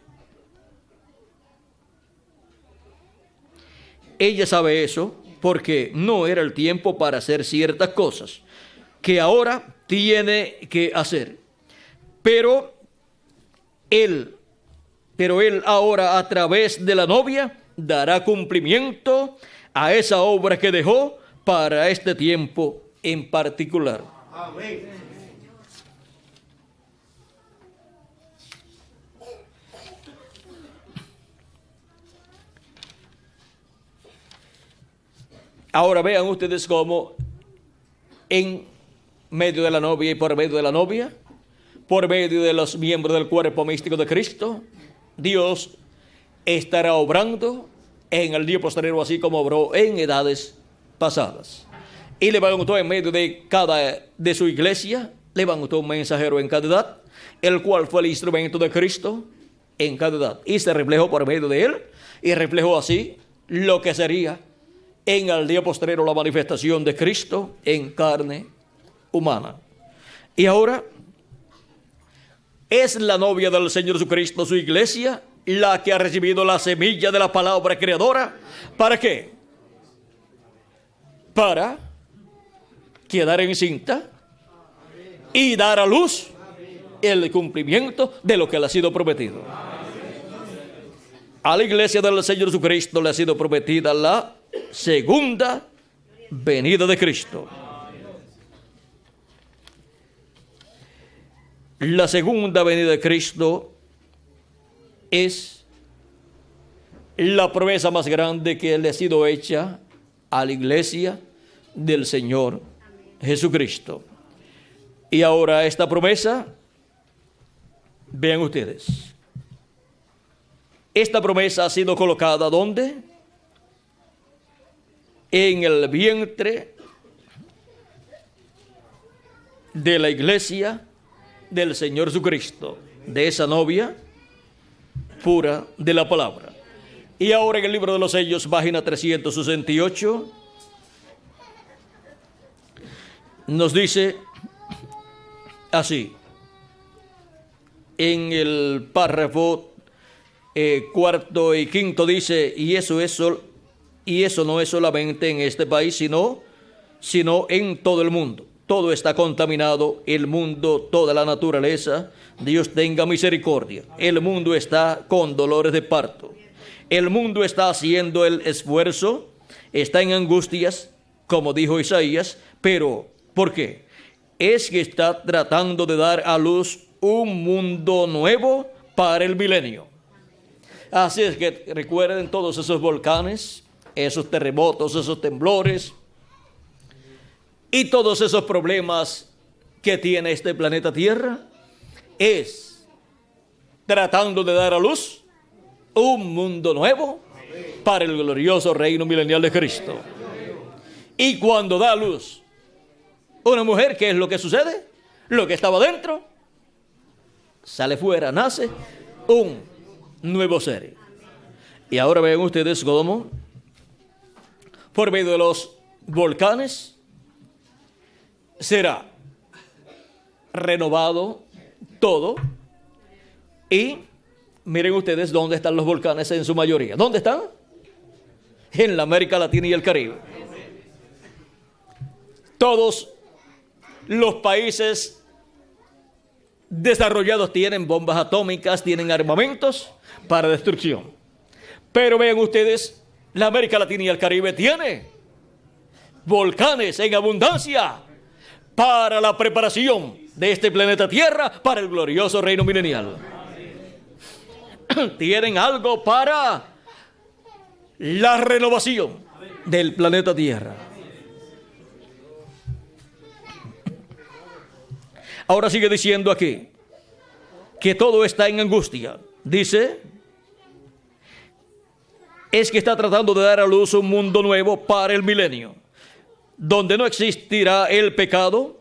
Ella sabe eso porque no era el tiempo para hacer ciertas cosas que ahora tiene que hacer. Pero él ahora a través de la novia dará cumplimiento a esa obra que dejó para este tiempo en particular. Amén. Ahora vean ustedes cómo en medio de la novia y por medio de la novia, por medio de los miembros del cuerpo místico de Cristo, Dios estará obrando en el día posterior, así como obró en edades pasadas. Y levantó en medio de su iglesia, levantó un mensajero en cada edad, el cual fue el instrumento de Cristo en cada edad. Y se reflejó por medio de él, y reflejó así lo que sería en el día posterior la manifestación de Cristo en carne humana. Y ahora es la novia del Señor Jesucristo, su iglesia, la que ha recibido la semilla de la palabra creadora. ¿Para qué? Para quedar encinta y dar a luz el cumplimiento de lo que le ha sido prometido. A la iglesia del Señor Jesucristo le ha sido prometida la segunda venida de Cristo. La segunda venida de Cristo es la promesa más grande que le ha sido hecha a la iglesia del Señor Jesucristo. Y ahora esta promesa, vean ustedes, esta promesa ha sido colocada ¿dónde? En el vientre de la iglesia del Señor Jesucristo, de esa novia pura de la palabra. Y ahora en el libro de los sellos, página 368, nos dice así, en el párrafo cuarto y quinto dice, y eso no es solamente en este país, sino en todo el mundo. Todo está contaminado, el mundo, toda la naturaleza. Dios tenga misericordia. El mundo está con dolores de parto. El mundo está haciendo el esfuerzo, está en angustias, como dijo Isaías, pero ¿por qué? Es que está tratando de dar a luz un mundo nuevo para el milenio. Así es que recuerden todos esos volcanes, esos terremotos, esos temblores y todos esos problemas que tiene este planeta Tierra, es tratando de dar a luz un mundo nuevo para el glorioso reino milenial de Cristo. Y cuando da a luz una mujer, ¿qué es lo que sucede? Lo que estaba dentro sale fuera, nace un nuevo ser. Y ahora ven ustedes cómo por medio de los volcanes será renovado todo. Y miren ustedes dónde están los volcanes en su mayoría. ¿Dónde están? En la América Latina y el Caribe. Todos los países desarrollados tienen bombas atómicas, tienen armamentos para destrucción. Pero vean ustedes, la América Latina y el Caribe tiene volcanes en abundancia para la preparación de este planeta Tierra para el glorioso reino milenial. Tienen algo para la renovación del planeta Tierra. Ahora sigue diciendo aquí que todo está en angustia. Dice, es que está tratando de dar a luz un mundo nuevo para el milenio, donde no existirá el pecado,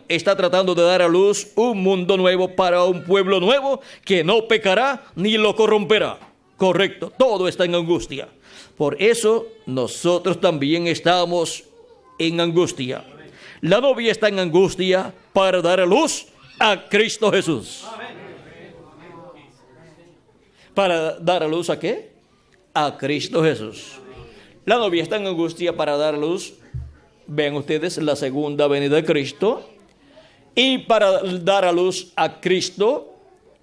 Está tratando de dar a luz un mundo nuevo para un pueblo nuevo que no pecará ni lo corromperá. Correcto, todo está en angustia. Por eso nosotros también estamos en angustia. La novia está en angustia para dar a luz a Cristo Jesús. ¿Para dar a luz a qué? A Cristo Jesús. La novia está en angustia para dar a luz, vean ustedes, la segunda venida de Cristo, y para dar a luz a Cristo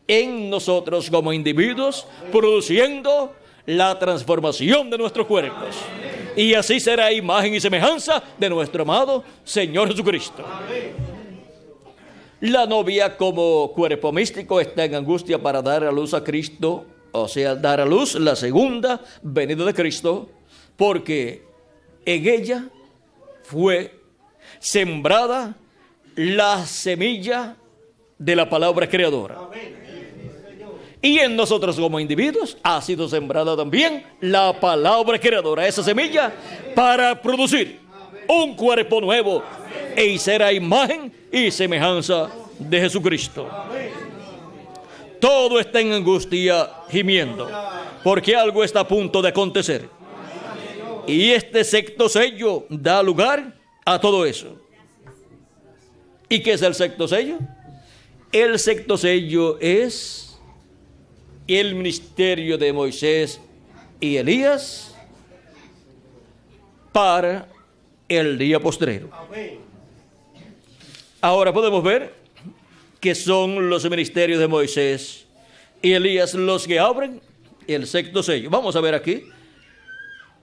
en nosotros como individuos, produciendo la transformación de nuestros cuerpos. Y así será imagen y semejanza de nuestro amado Señor Jesucristo. La novia como cuerpo místico está en angustia para dar a luz a Cristo, o sea, dar a luz la segunda venida de Cristo, porque en ella fue sembrada la semilla de la palabra creadora. Y en nosotros como individuos ha sido sembrada también la palabra creadora, esa semilla, para producir un cuerpo nuevo y ser a imagen y semejanza de Jesucristo. Todo está en angustia, gimiendo, porque algo está a punto de acontecer. Y este sexto sello da lugar a todo eso. ¿Y qué es el sexto sello? El sexto sello es el ministerio de Moisés y Elías para el día postrero. Ahora podemos ver que son los ministerios de Moisés y Elías los que abren el sexto sello. Vamos a ver aquí,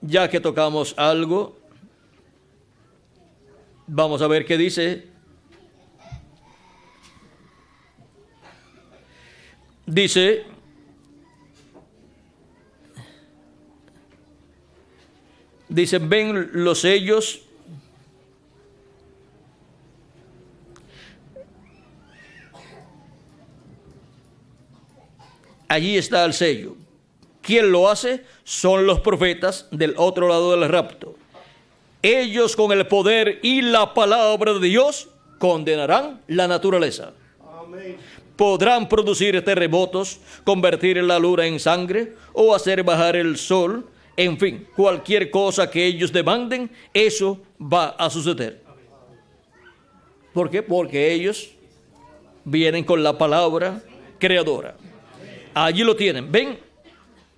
ya que tocamos algo, vamos a ver qué dice. Dice, ven los sellos. Allí está el sello. ¿Quién lo hace? Son los profetas del otro lado del rapto. Ellos con el poder y la palabra de Dios condenarán la naturaleza. Amén. podrán producir terremotos, convertir la luna en sangre o hacer bajar el sol. En fin, cualquier cosa que ellos demanden, eso va a suceder. ¿Por qué? Porque ellos vienen con la palabra creadora. Allí lo tienen.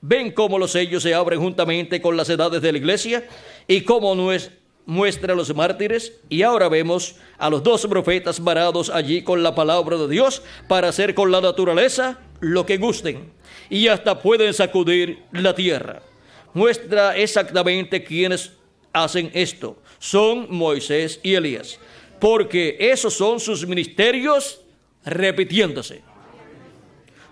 Ven cómo los sellos se abren juntamente con las edades de la iglesia y cómo muestra a los mártires. Y ahora vemos a los 2 profetas varados allí con la palabra de Dios para hacer con la naturaleza lo que gusten. Y hasta pueden sacudir la tierra. Muestra exactamente quiénes hacen esto. Son Moisés y Elías. Porque esos son sus ministerios repitiéndose.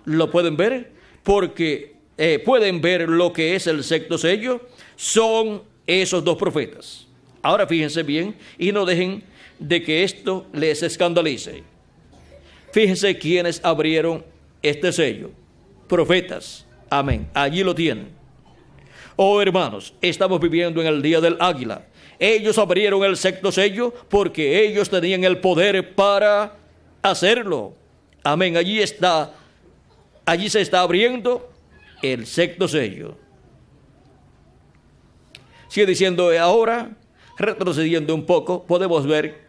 ¿Lo pueden ver? Porque pueden ver lo que es el 6º sello. Son esos 2 profetas. Ahora fíjense bien y no dejen de que esto les escandalice. Fíjense quiénes abrieron este sello. Profetas. Amén. Allí lo tienen. Oh hermanos, estamos viviendo en el día del águila. Ellos abrieron el 6º sello porque ellos tenían el poder para hacerlo. Amén. Allí se está abriendo el 6º sello. Sigue diciendo ahora, retrocediendo un poco, podemos ver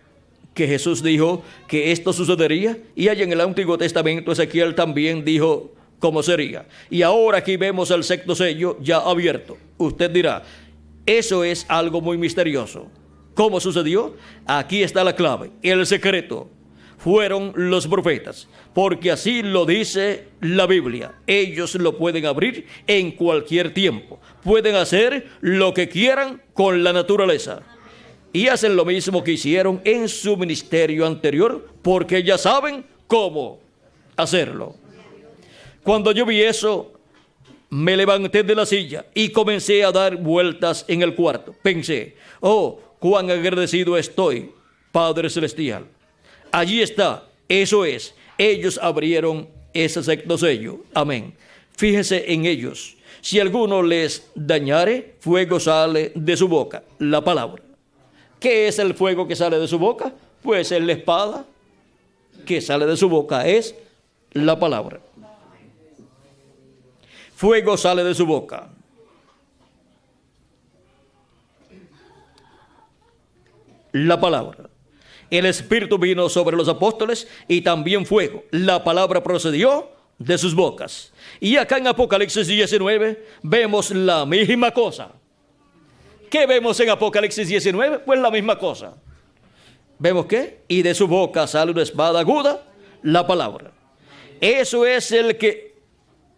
que Jesús dijo que esto sucedería, y allá en el Antiguo Testamento Ezequiel también dijo cómo sería. Y ahora aquí vemos el 6º sello ya abierto. Usted dirá, eso es algo muy misterioso. ¿Cómo sucedió? Aquí está la clave, el secreto. Fueron los profetas, porque así lo dice la Biblia. Ellos lo pueden abrir en cualquier tiempo. Pueden hacer lo que quieran con la naturaleza. Y hacen lo mismo que hicieron en su ministerio anterior, porque ya saben cómo hacerlo. Cuando yo vi eso, me levanté de la silla y comencé a dar vueltas en el cuarto. Pensé, oh, cuán agradecido estoy, Padre Celestial. Allí está, eso es, ellos abrieron ese 6º sello. Amén. Fíjense en ellos. Si alguno les dañare, fuego sale de su boca. La palabra. ¿Qué es el fuego que sale de su boca? Pues es la espada que sale de su boca, es la palabra. Fuego sale de su boca. La palabra. El Espíritu vino sobre los apóstoles y también fuego. La palabra procedió de sus bocas. Y acá en Apocalipsis 19 vemos la misma cosa. ¿Qué vemos en Apocalipsis 19? Pues la misma cosa. ¿Vemos qué? Y de su boca sale una espada aguda, la palabra. Eso es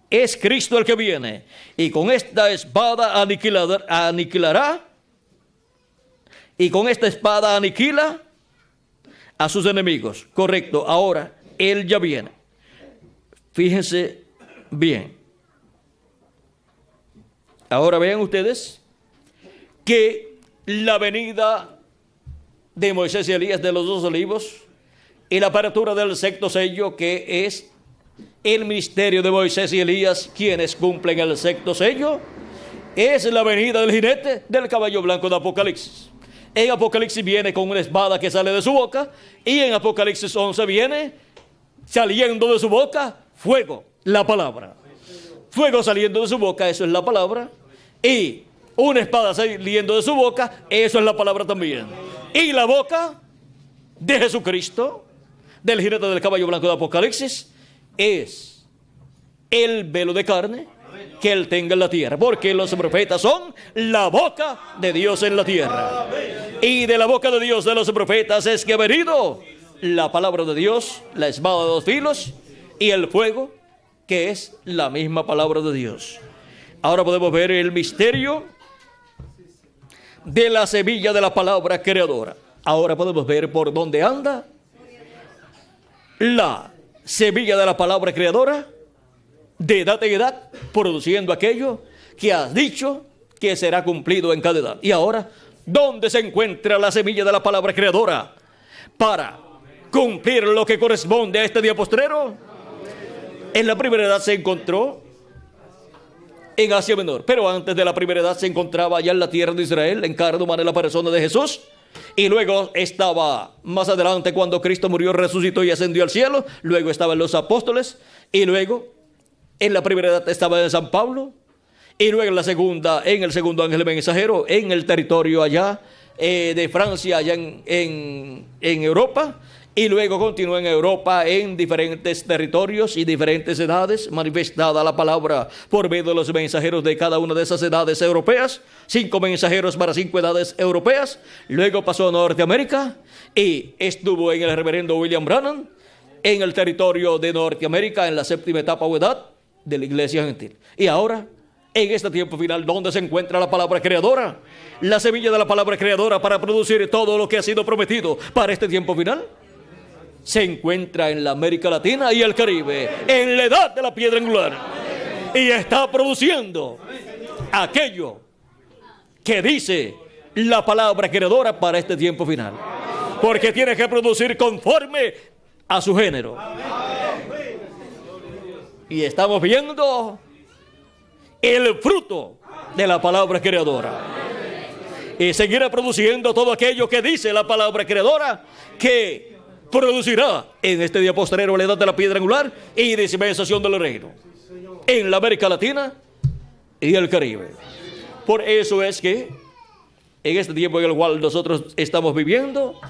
es Cristo el que viene. Y con esta espada aniquilará. Y con esta espada aniquila a sus enemigos. Correcto. Ahora, Él ya viene. Fíjense bien. Ahora vean ustedes que la venida de Moisés y Elías de los 2 olivos y la apertura del 6º sello, que es el ministerio de Moisés y Elías, quienes cumplen el 6º sello, es la venida del jinete del caballo blanco de Apocalipsis. En Apocalipsis viene con una espada que sale de su boca, y en Apocalipsis 11 viene saliendo de su boca fuego, la palabra. Fuego saliendo de su boca, eso es la palabra. Y una espada saliendo de su boca, eso es la palabra también. Y la boca de Jesucristo, del jinete del caballo blanco de Apocalipsis, es el velo de carne que Él tenga en la tierra, porque los profetas son la boca de Dios en la tierra. Y de la boca de Dios, de los profetas, es que ha venido la palabra de Dios, la espada de 2 filos y el fuego, que es la misma palabra de Dios. Ahora podemos ver el misterio de la semilla de la palabra creadora. Ahora podemos ver por dónde anda la semilla de la palabra creadora, de edad en edad, produciendo aquello que has dicho que será cumplido en cada edad. Y ahora, ¿dónde se encuentra la semilla de la palabra creadora para cumplir lo que corresponde a este día postrero? En la primera edad se encontró en Asia Menor, pero antes de la primera edad se encontraba allá en la tierra de Israel, en carne humana, en la persona de Jesús, Y luego estaba más adelante cuando Cristo murió, resucitó y ascendió al cielo. Luego estaban los apóstoles. Y luego en la primera edad estaba en San Pablo. Y luego en la segunda, en el segundo ángel mensajero, en el territorio allá de Francia, allá en Europa. Y luego continúa en Europa en diferentes territorios y diferentes edades, manifestada la palabra por medio de los mensajeros de cada una de esas edades europeas. 5 mensajeros para 5 edades europeas. Luego pasó a Norteamérica y estuvo en el reverendo William Branham en el territorio de Norteamérica en la 7ª etapa o edad de la iglesia gentil. Y ahora, en este tiempo final, ¿dónde se encuentra la palabra creadora? La semilla de la palabra creadora para producir todo lo que ha sido prometido para este tiempo final se encuentra en la América Latina y el Caribe, en la edad de la piedra angular, y está produciendo aquello que dice la palabra creadora para este tiempo final, porque tiene que producir conforme a su género. Y estamos viendo el fruto de la palabra creadora, y seguirá produciendo todo aquello que dice la palabra creadora, que producirá en este día postrero la edad de la piedra angular y dispensación del reino en la América Latina y el Caribe. Por eso es que en este tiempo en el cual nosotros estamos viviendo,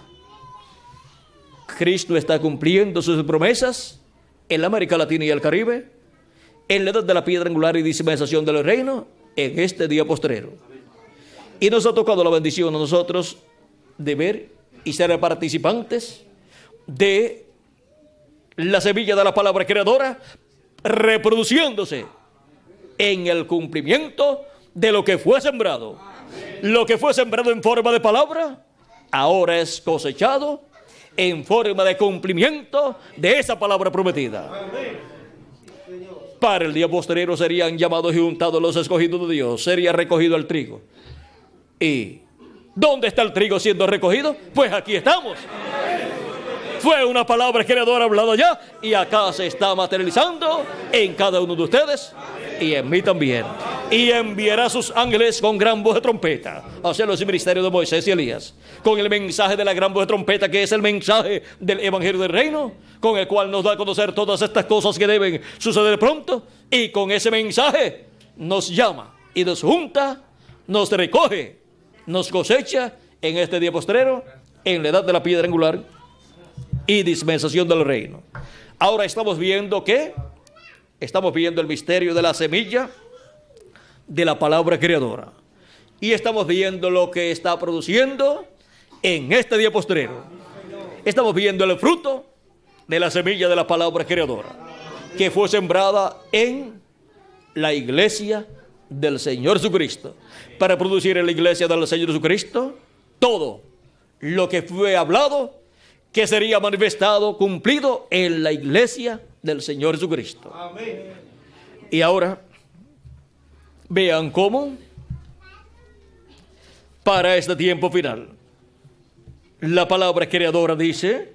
Cristo está cumpliendo sus promesas en la América Latina y el Caribe, en la edad de la piedra angular y dispensación del reino en este día postrero. Y nos ha tocado la bendición a nosotros de ver y ser participantes de la semilla de la palabra creadora reproduciéndose en el cumplimiento de lo que fue sembrado. Lo que fue sembrado en forma de palabra ahora es cosechado en forma de cumplimiento de esa palabra prometida. Para el día postrero serían llamados y juntados los escogidos de Dios, sería recogido el trigo. ¿Y dónde está el trigo siendo recogido? Pues aquí estamos. Fue una palabra creadora hablada ya y acá se está materializando en cada uno de ustedes y en mí también. Y enviará a sus ángeles con gran voz de trompeta. Hacerlo es el ministerio de Moisés y Elías, con el mensaje de la gran voz de trompeta, que es el mensaje del evangelio del reino, con el cual nos da a conocer todas estas cosas que deben suceder pronto, y con ese mensaje nos llama y nos junta, nos recoge, nos cosecha en este día postrero, en la edad de la piedra angular y dispensación del reino. Ahora estamos viendo el misterio de la semilla de la palabra creadora, y estamos viendo lo que está produciendo en este día postrero. Estamos viendo el fruto de la semilla de la palabra creadora que fue sembrada en la iglesia del Señor Jesucristo, para producir en la iglesia del Señor Jesucristo todo lo que fue hablado que sería manifestado, cumplido en la iglesia del Señor Jesucristo. Amén. Y ahora vean cómo para este tiempo final la palabra creadora dice,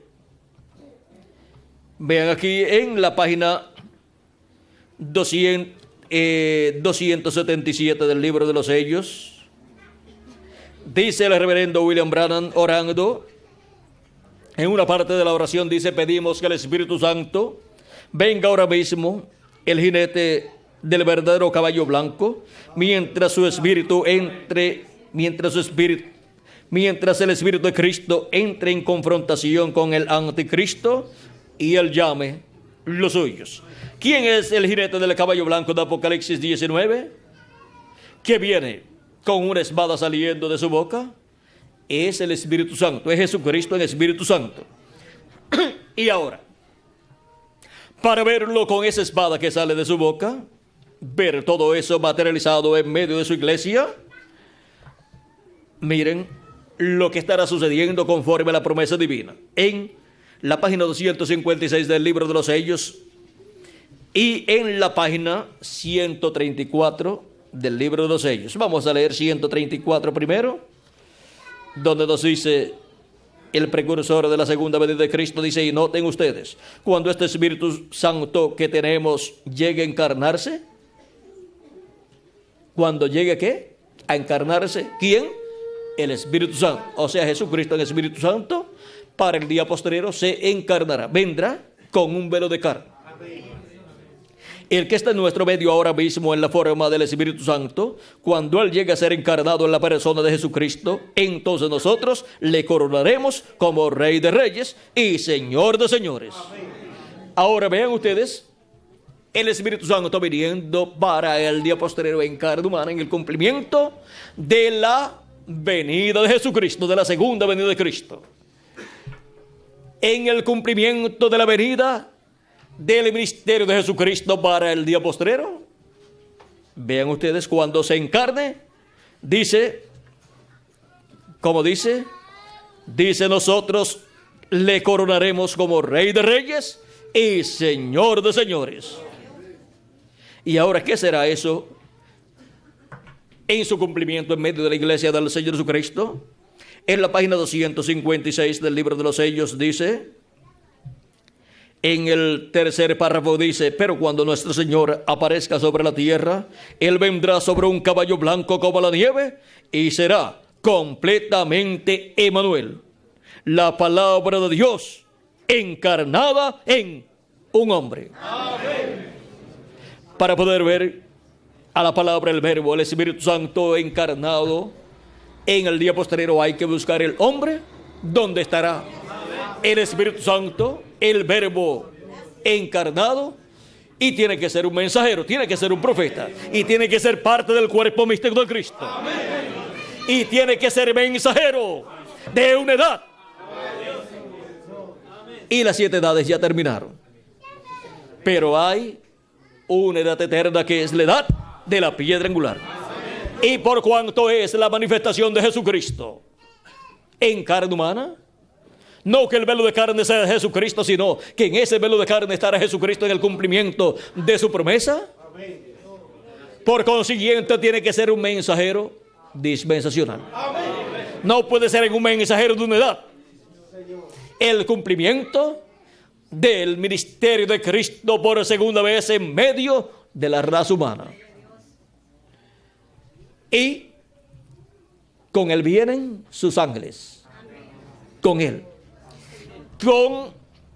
vean aquí en la página 277 del libro de los sellos, dice el reverendo William Branham orando. En una parte de la oración dice: pedimos que el Espíritu Santo venga ahora mismo, el jinete del verdadero caballo blanco, mientras el Espíritu de Cristo entre en confrontación con el anticristo y él llame los suyos. ¿Quién es el jinete del caballo blanco de Apocalipsis 19? Que viene con una espada saliendo de su boca. Es el Espíritu Santo, es Jesucristo en Espíritu Santo. Y ahora, para verlo con esa espada que sale de su boca, ver todo eso materializado en medio de su iglesia, miren lo que estará sucediendo conforme a la promesa divina. En la página 256 del libro de los sellos y en la página 134 del libro de los sellos. Vamos a leer 134 primero, donde nos dice el precursor de la segunda venida de Cristo, dice: y noten ustedes, cuando este Espíritu Santo que tenemos llegue a encarnarse, cuando llegue ¿qué? A encarnarse, ¿quién? el Espíritu Santo, o sea, Jesucristo en el Espíritu Santo, para el día postrero se encarnará, vendrá con un velo de carne. El que está en nuestro medio ahora mismo en la forma del Espíritu Santo, cuando Él llegue a ser encarnado en la persona de Jesucristo, entonces nosotros le coronaremos como Rey de Reyes y Señor de Señores. Ahora vean ustedes, el Espíritu Santo viniendo para el día postrero en carne humana, en el cumplimiento de la venida de Jesucristo, de la segunda venida de Cristo. En el cumplimiento de la venida del ministerio de Jesucristo para el día postrero, vean ustedes, cuando se encarne, dice, como dice, nosotros le coronaremos como Rey de Reyes y Señor de Señores. Y ahora, ¿qué será eso en su cumplimiento en medio de la iglesia del Señor Jesucristo? En la página 256 del libro de los sellos dice, en el tercer párrafo dice, pero cuando nuestro Señor aparezca sobre la tierra, Él vendrá sobre un caballo blanco como la nieve y será completamente Emmanuel, la palabra de Dios encarnada en un hombre. Amén. Para poder ver a la palabra, el verbo, el Espíritu Santo encarnado en el día postrero, hay que buscar el hombre. ¿Dónde estará? El Espíritu Santo, el verbo encarnado, y tiene que ser un mensajero, tiene que ser un profeta, y tiene que ser parte del cuerpo místico de Cristo. Amén. Y tiene que ser mensajero de una edad. Y las 7 edades ya terminaron, pero hay una edad eterna, que es la edad de la piedra angular. Y por cuanto es la manifestación de Jesucristo en carne humana, no que el velo de carne sea de Jesucristo, sino que en ese velo de carne estará Jesucristo en el cumplimiento de su promesa. Por consiguiente, tiene que ser un mensajero dispensacional. No puede ser un mensajero de una edad. El cumplimiento del ministerio de Cristo por segunda vez en medio de la raza humana. Y con Él vienen sus ángeles. Con Él. Con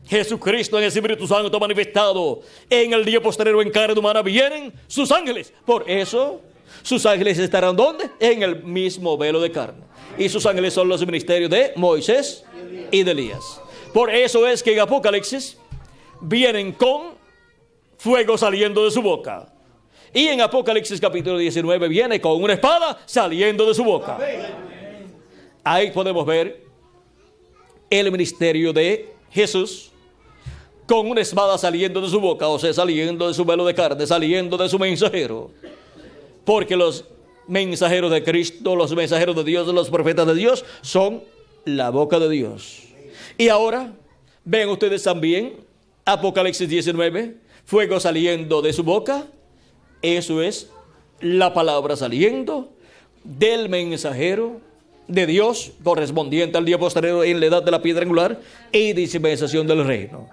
Jesucristo en el Espíritu Santo manifestado en el día postrero en carne humana vienen sus ángeles. Por eso sus ángeles estarán ¿dónde? En el mismo velo de carne. Y sus ángeles son los ministerios de Moisés y de Elías. Por eso es que en Apocalipsis vienen con fuego saliendo de su boca. Y en Apocalipsis capítulo 19 viene con una espada saliendo de su boca. Ahí podemos ver el ministerio de Jesús con una espada saliendo de su boca, o sea, saliendo de su velo de carne, saliendo de su mensajero. Porque los mensajeros de Cristo, los mensajeros de Dios, los profetas de Dios, son la boca de Dios. Y ahora, ven ustedes también, Apocalipsis 19, fuego saliendo de su boca. Eso es la palabra saliendo del mensajero de Dios, correspondiente al día postrero en la edad de la piedra angular y dispensación del reino.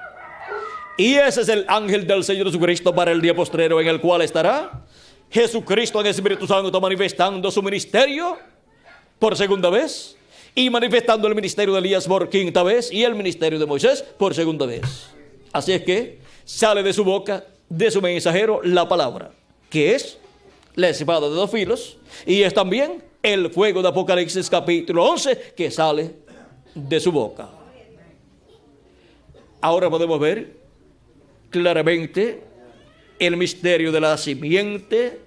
Y ese es el ángel del Señor Jesucristo para el día postrero, en el cual estará Jesucristo en el Espíritu Santo manifestando su ministerio por segunda vez, y manifestando el ministerio de Elías por quinta vez, y el ministerio de Moisés por segunda vez. Así es que sale de su boca, de su mensajero, la palabra, que es la espada de 2 filos, y es también el fuego de Apocalipsis capítulo 11, que sale de su boca. Ahora podemos ver claramente el misterio de la simiente,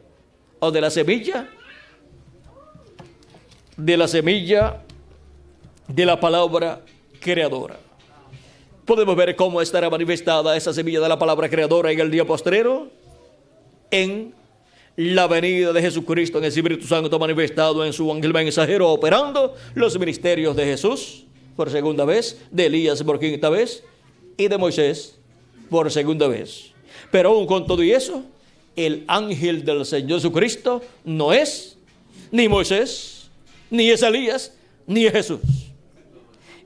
o de la semilla de la palabra creadora. Podemos ver cómo estará manifestada esa semilla de la palabra creadora en el día postrero, en la venida de Jesucristo en el Espíritu Santo manifestado en su ángel mensajero, operando los ministerios de Jesús por segunda vez, de Elías por quinta vez y de Moisés por segunda vez. Pero aún con todo y eso, el ángel del Señor Jesucristo no es ni Moisés, ni es Elías, ni es Jesús.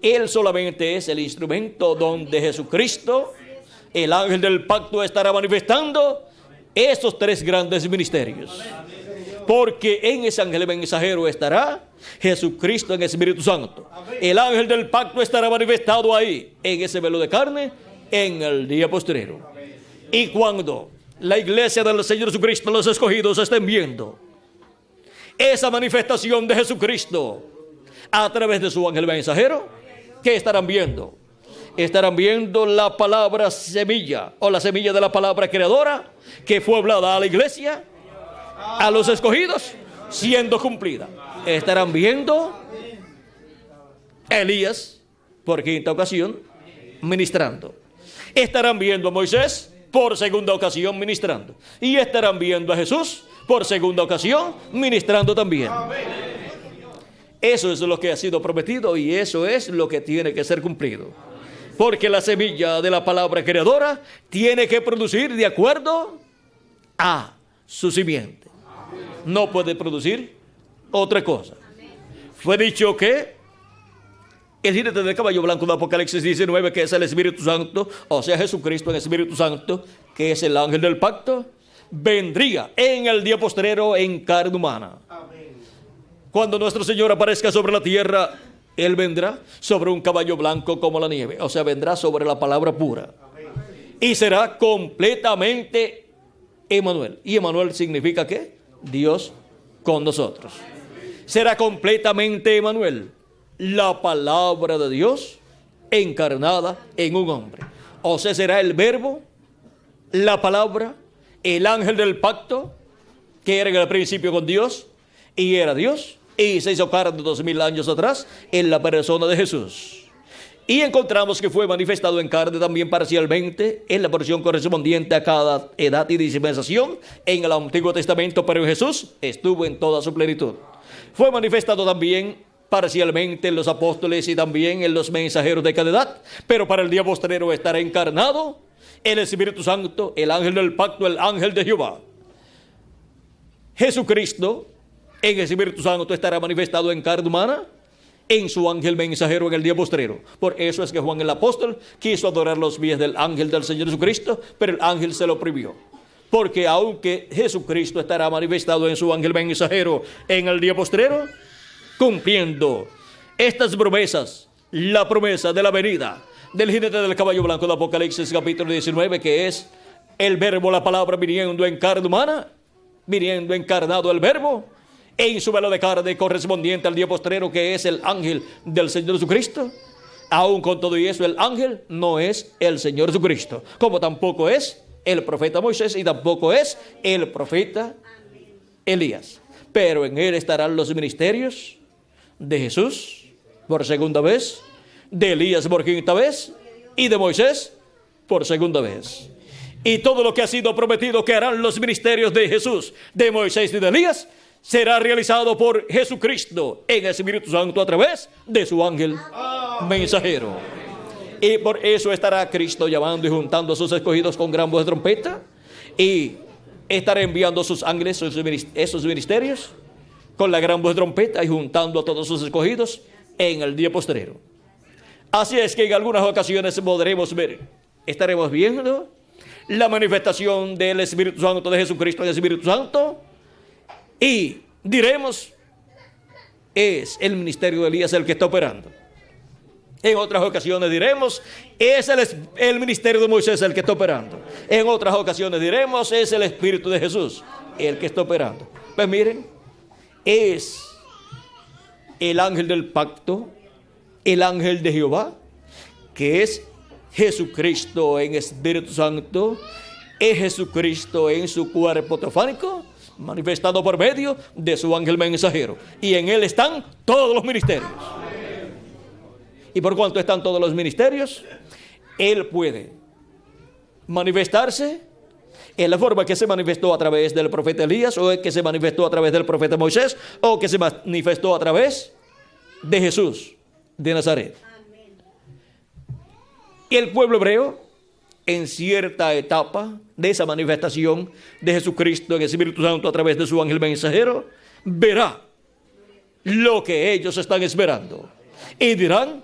Él solamente es el instrumento donde Jesucristo, el ángel del pacto, estará manifestando esos 3 grandes ministerios. Porque en ese ángel mensajero estará Jesucristo en el Espíritu Santo. El ángel del pacto estará manifestado ahí, en ese velo de carne, en el día postrero. Y cuando la iglesia del Señor Jesucristo, los escogidos, estén viendo esa manifestación de Jesucristo a través de su ángel mensajero, ¿qué estarán viendo? Estarán viendo la palabra semilla, o la semilla de la palabra creadora, que fue hablada a la iglesia, a los escogidos, siendo cumplida. Estarán viendo Elías, por quinta ocasión, ministrando. Estarán viendo a Moisés, por segunda ocasión, ministrando. Y estarán viendo a Jesús, por segunda ocasión, ministrando también. Eso es lo que ha sido prometido y eso es lo que tiene que ser cumplido. Porque la semilla de la palabra creadora tiene que producir de acuerdo a su simiente. No puede producir otra cosa. Fue dicho que el jinete del caballo blanco de Apocalipsis 19, que es el Espíritu Santo, o sea, Jesucristo en el Espíritu Santo, que es el ángel del pacto, vendría en el día postrero en carne humana. Cuando nuestro Señor aparezca sobre la tierra, Él vendrá sobre un caballo blanco como la nieve, o sea, vendrá sobre la palabra pura. Y será completamente Emmanuel. ¿Y Emmanuel significa qué? Dios con nosotros. Será completamente Emmanuel, la palabra de Dios encarnada en un hombre. O sea, será el verbo, la palabra, el ángel del pacto, que era en el principio con Dios, y era Dios, y se hizo carne 2000 años atrás en la persona de Jesús. Y encontramos que fue manifestado en carne también parcialmente en la porción correspondiente a cada edad y dispensación en el Antiguo Testamento, pero en Jesús estuvo en toda su plenitud. Fue manifestado también parcialmente en los apóstoles y también en los mensajeros de cada edad, pero para el día postrero estará encarnado el Espíritu Santo, el ángel del pacto, el ángel de Jehová. Jesucristo en el Espíritu Santo estará manifestado en carne humana, en su ángel mensajero en el día postrero. Por eso es que Juan el apóstol quiso adorar los pies del ángel del Señor Jesucristo, pero el ángel se lo prohibió. Porque aunque Jesucristo estará manifestado en su ángel mensajero en el día postrero, cumpliendo estas promesas, la promesa de la venida del jinete del caballo blanco de Apocalipsis capítulo 19, que es el verbo, la palabra viniendo en carne humana, viniendo encarnado el verbo, en su velo de carne correspondiente al día postrero, que es el ángel del Señor Jesucristo. Aún con todo y eso, el ángel no es el Señor Jesucristo, como tampoco es el profeta Moisés y tampoco es el profeta Elías. Pero en él estarán los ministerios de Jesús por segunda vez, de Elías por quinta vez y de Moisés por segunda vez. Y todo lo que ha sido prometido que harán los ministerios de Jesús, de Moisés y de Elías, será realizado por Jesucristo en el Espíritu Santo a través de su ángel mensajero. Y por eso estará Cristo llamando y juntando a sus escogidos con gran voz de trompeta, y estará enviando a sus ángeles, esos ministerios, con la gran voz de trompeta y juntando a todos sus escogidos en el día postrero. Así es que en algunas ocasiones podremos ver, estaremos viendo la manifestación del Espíritu Santo de Jesucristo en el Espíritu Santo, y diremos, es el ministerio de Elías el que está operando. En otras ocasiones diremos, es el ministerio de Moisés el que está operando. En otras ocasiones diremos, es el Espíritu de Jesús el que está operando. Pues miren, es el ángel del pacto, el ángel de Jehová, que es Jesucristo en Espíritu Santo, es Jesucristo en su cuerpo teofánico, manifestado por medio de su ángel mensajero. Y en él están todos los ministerios. Y por cuanto están todos los ministerios, él puede manifestarse en la forma que se manifestó a través del profeta Elías, o que se manifestó a través del profeta Moisés, o que se manifestó a través de Jesús de Nazaret. Y el pueblo hebreo, en cierta etapa de esa manifestación de Jesucristo en el Espíritu Santo a través de su ángel mensajero, verá lo que ellos están esperando y dirán,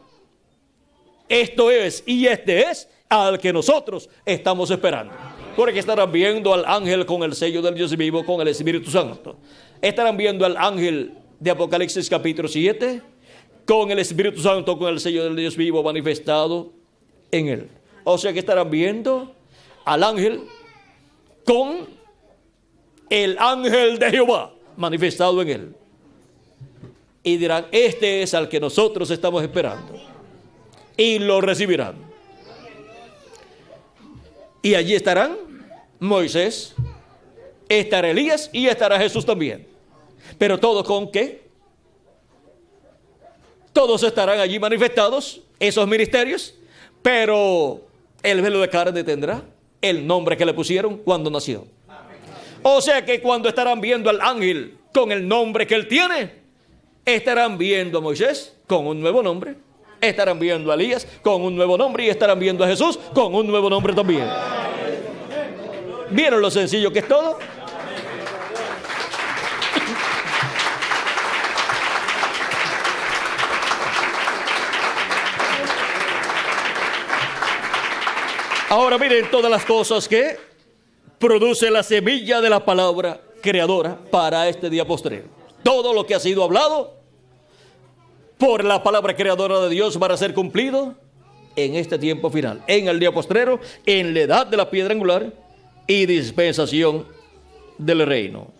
esto es y este es al que nosotros estamos esperando. Porque estarán viendo al ángel con el sello del Dios vivo, con el Espíritu Santo. Estarán viendo al ángel de Apocalipsis capítulo 7, con el Espíritu Santo, con el sello del Dios vivo manifestado en él. O sea que estarán viendo al ángel con el ángel de Jehová manifestado en él. Y dirán, este es al que nosotros estamos esperando. Y lo recibirán. Y allí estarán Moisés, estará Elías y estará Jesús también. Pero todos con qué? Todos estarán allí manifestados, esos ministerios, pero el velo de carne tendrá el nombre que le pusieron cuando nació. O sea que cuando estarán viendo al ángel con el nombre que él tiene, estarán viendo a Moisés con un nuevo nombre, estarán viendo a Elías con un nuevo nombre y estarán viendo a Jesús con un nuevo nombre también. ¿Vieron lo sencillo que es todo? Ahora miren todas las cosas que produce la semilla de la palabra creadora para este día postrero. Todo lo que ha sido hablado por la palabra creadora de Dios para ser cumplido en este tiempo final, en el día postrero, en la edad de la piedra angular y dispensación del reino.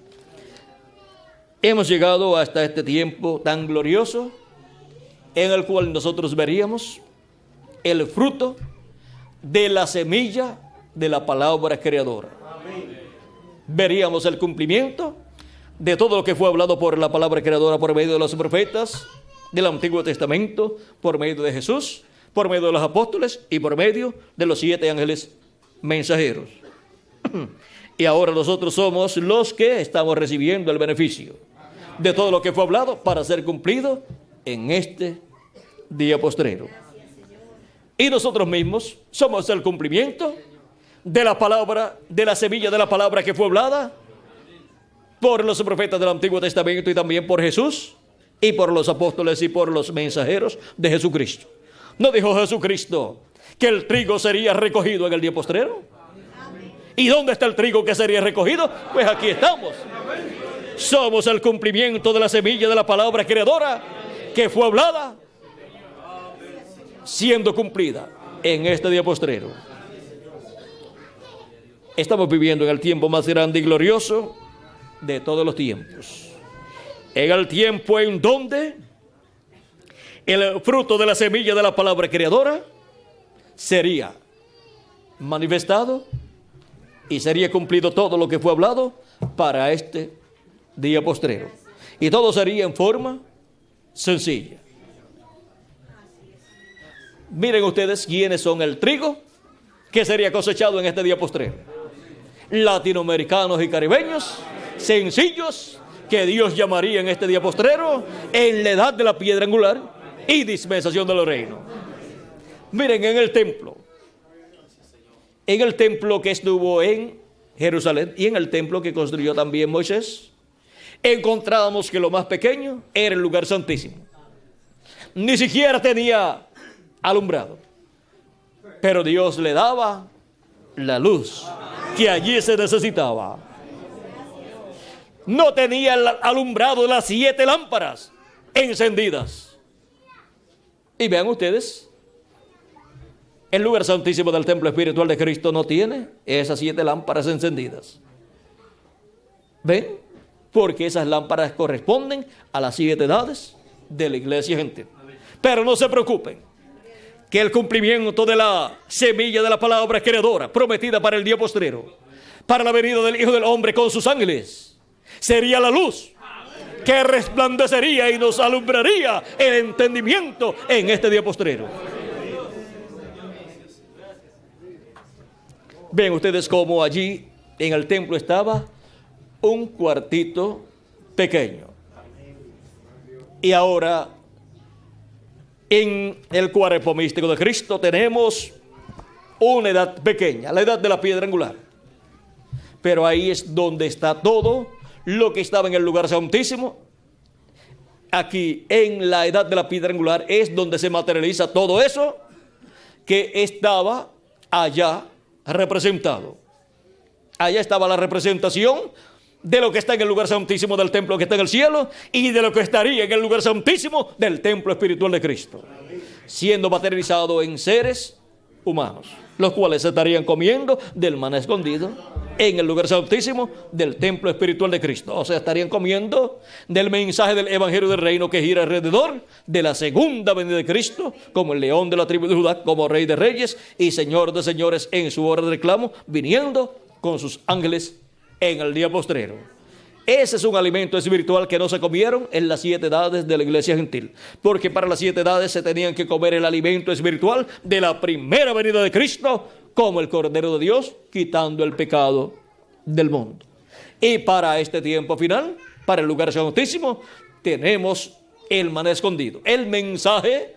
Hemos llegado hasta este tiempo tan glorioso en el cual nosotros veríamos el fruto de la semilla de la palabra creadora. Veríamos el cumplimiento de todo lo que fue hablado por la palabra creadora por medio de los profetas del Antiguo Testamento, por medio de Jesús, por medio de los apóstoles y por medio de los 7 ángeles mensajeros. Y ahora nosotros somos los que estamos recibiendo el beneficio de todo lo que fue hablado para ser cumplido en este día postrero. Y nosotros mismos somos el cumplimiento de la palabra, de la semilla de la palabra que fue hablada por los profetas del Antiguo Testamento y también por Jesús y por los apóstoles y por los mensajeros de Jesucristo. ¿No dijo Jesucristo que el trigo sería recogido en el día postrero? ¿Y dónde está el trigo que sería recogido? Pues aquí estamos. Somos el cumplimiento de la semilla de la palabra creadora que fue hablada, siendo cumplida en este día postrero. Estamos viviendo en el tiempo más grande y glorioso de todos los tiempos. En el tiempo en donde el fruto de la semilla de la palabra creadora sería manifestado y sería cumplido todo lo que fue hablado para este día postrero. Y todo sería en forma sencilla. Miren ustedes quiénes son el trigo que sería cosechado en este día postrero. Latinoamericanos y caribeños, sencillos, que Dios llamaría en este día postrero en la edad de la piedra angular y dispensación del reino. Miren en el templo que estuvo en Jerusalén y en el templo que construyó también Moisés, encontrábamos que lo más pequeño era el lugar santísimo. Ni siquiera tenía alumbrado, pero Dios le daba la luz que allí se necesitaba. No tenía el alumbrado de las 7 lámparas encendidas. Y vean ustedes, el lugar santísimo del templo espiritual de Cristo no tiene esas 7 lámparas encendidas. ¿Ven? Porque esas lámparas corresponden a las 7 edades de la iglesia gentil. Pero no se preocupen, que el cumplimiento de la semilla de la palabra creadora prometida para el día postrero, para la venida del Hijo del Hombre con sus ángeles, sería la luz que resplandecería y nos alumbraría el entendimiento en este día postrero. Ven ustedes cómo allí en el templo estaba un cuartito pequeño. Y ahora en el cuerpo místico de Cristo tenemos una edad pequeña, la edad de la piedra angular. Pero ahí es donde está todo lo que estaba en el lugar santísimo. Aquí en la edad de la piedra angular es donde se materializa todo eso que estaba allá representado. Allá estaba la representación de lo que está en el lugar santísimo del templo que está en el cielo y de lo que estaría en el lugar santísimo del templo espiritual de Cristo, siendo materializado en seres humanos, los cuales estarían comiendo del maná escondido en el lugar santísimo del templo espiritual de Cristo. O sea, estarían comiendo del mensaje del evangelio del reino que gira alrededor de la segunda venida de Cristo, como el león de la tribu de Judá, como rey de reyes y señor de señores en su hora de reclamo, viniendo con sus ángeles en el día postrero. Ese es un alimento espiritual que no se comieron en las 7 edades de la iglesia gentil, porque para las 7 edades se tenían que comer el alimento espiritual de la primera venida de Cristo, como el Cordero de Dios, quitando el pecado del mundo. Y para este tiempo final, para el lugar santísimo, tenemos el maná escondido, el mensaje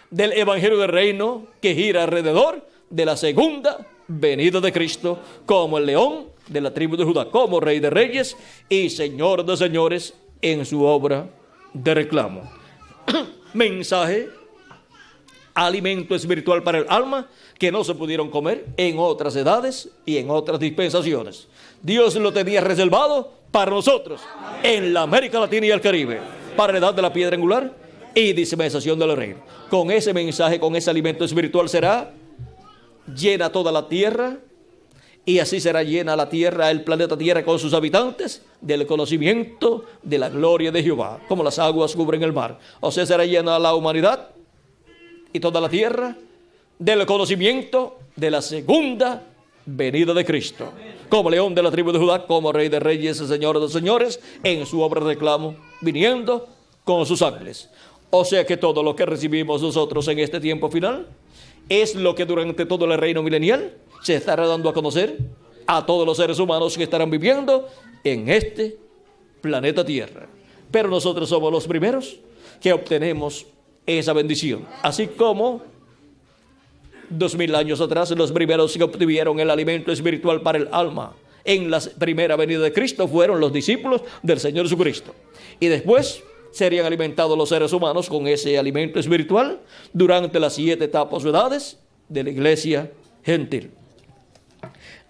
del evangelio del reino que gira alrededor de la segunda venida de Cristo, como el león de la tribu de Judá, como rey de reyes y señor de señores en su obra de reclamo. Mensaje, alimento espiritual para el alma que no se pudieron comer en otras edades y en otras dispensaciones. Dios lo tenía reservado para nosotros en la América Latina y el Caribe, para la edad de la piedra angular y dispensación del reino. Con ese mensaje, con ese alimento espiritual será llena toda la tierra, y así será llena la tierra, el planeta Tierra con sus habitantes, del conocimiento de la gloria de Jehová, como las aguas cubren el mar. O sea, será llena la humanidad y toda la tierra del conocimiento de la segunda venida de Cristo, como león de la tribu de Judá, como rey de reyes y señor de señores, en su obra de reclamo, viniendo con sus ángeles. O sea que todo lo que recibimos nosotros en este tiempo final es lo que durante todo el reino milenial se estará dando a conocer a todos los seres humanos que estarán viviendo en este planeta Tierra. Pero nosotros somos los primeros que obtenemos esa bendición. Así como 2000 años atrás los primeros que obtuvieron el alimento espiritual para el alma en la primera venida de Cristo fueron los discípulos del Señor Jesucristo. Y después serían alimentados los seres humanos con ese alimento espiritual durante las 7 etapas o edades de la iglesia gentil.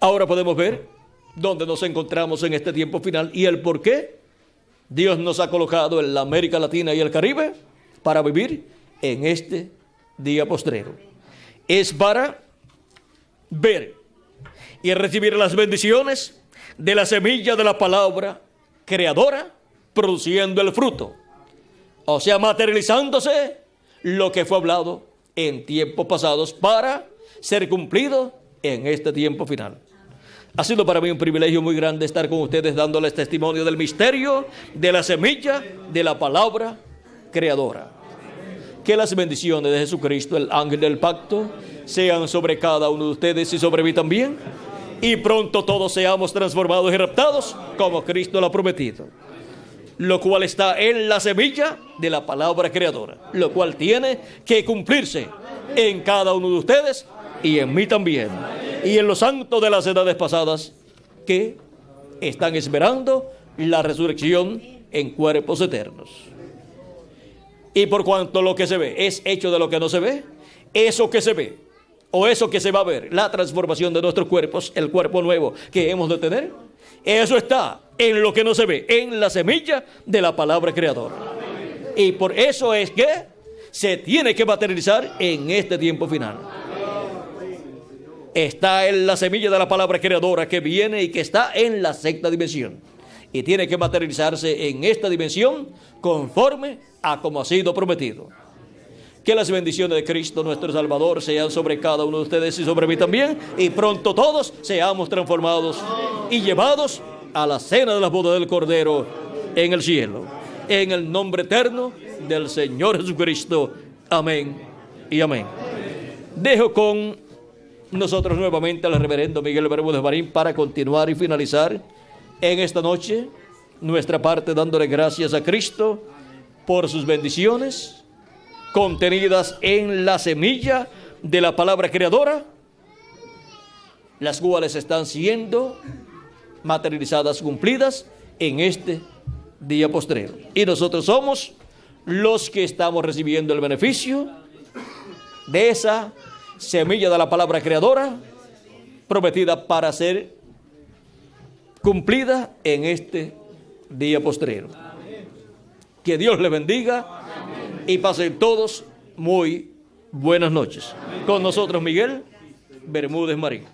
Ahora podemos ver dónde nos encontramos en este tiempo final y el por qué Dios nos ha colocado en la América Latina y el Caribe para vivir en este día postrero. Es para ver y recibir las bendiciones de la semilla de la palabra creadora, produciendo el fruto. O sea, materializándose lo que fue hablado en tiempos pasados para ser cumplido en este tiempo final. Ha sido para mí un privilegio muy grande estar con ustedes dándoles testimonio del misterio de la semilla de la palabra creadora. Que las bendiciones de Jesucristo, el ángel del pacto, sean sobre cada uno de ustedes y sobre mí también. Y pronto todos seamos transformados y raptados como Cristo lo ha prometido. Lo cual está en la semilla de la palabra creadora. Lo cual tiene que cumplirse en cada uno de ustedes y en mí también. Y en los santos de las edades pasadas que están esperando la resurrección en cuerpos eternos. Y por cuanto lo que se ve es hecho de lo que no se ve, eso que se ve o eso que se va a ver, la transformación de nuestros cuerpos, el cuerpo nuevo que hemos de tener, eso está en lo que no se ve, en la semilla de la palabra creadora. Y por eso es que se tiene que materializar en este tiempo final. Está en la semilla de la palabra creadora que viene y que está en la sexta dimensión. Y tiene que materializarse en esta dimensión conforme a como ha sido prometido. Que las bendiciones de Cristo nuestro Salvador sean sobre cada uno de ustedes y sobre mí también. Y pronto todos seamos transformados y llevados a la cena de las bodas del Cordero en el cielo. En el nombre eterno del Señor Jesucristo. Amén y amén. Dejo con nosotros nuevamente al reverendo Miguel Bermúdez Marín para continuar y finalizar en esta noche nuestra parte dándole gracias a Cristo por sus bendiciones contenidas en la semilla de la palabra creadora, las cuales están siendo materializadas, cumplidas en este día postrero. Y nosotros somos los que estamos recibiendo el beneficio de esa semilla de la palabra creadora prometida para ser cumplida en este día postrero. Que Dios les bendiga y pasen todos muy buenas noches. Con nosotros Miguel Bermúdez Marín.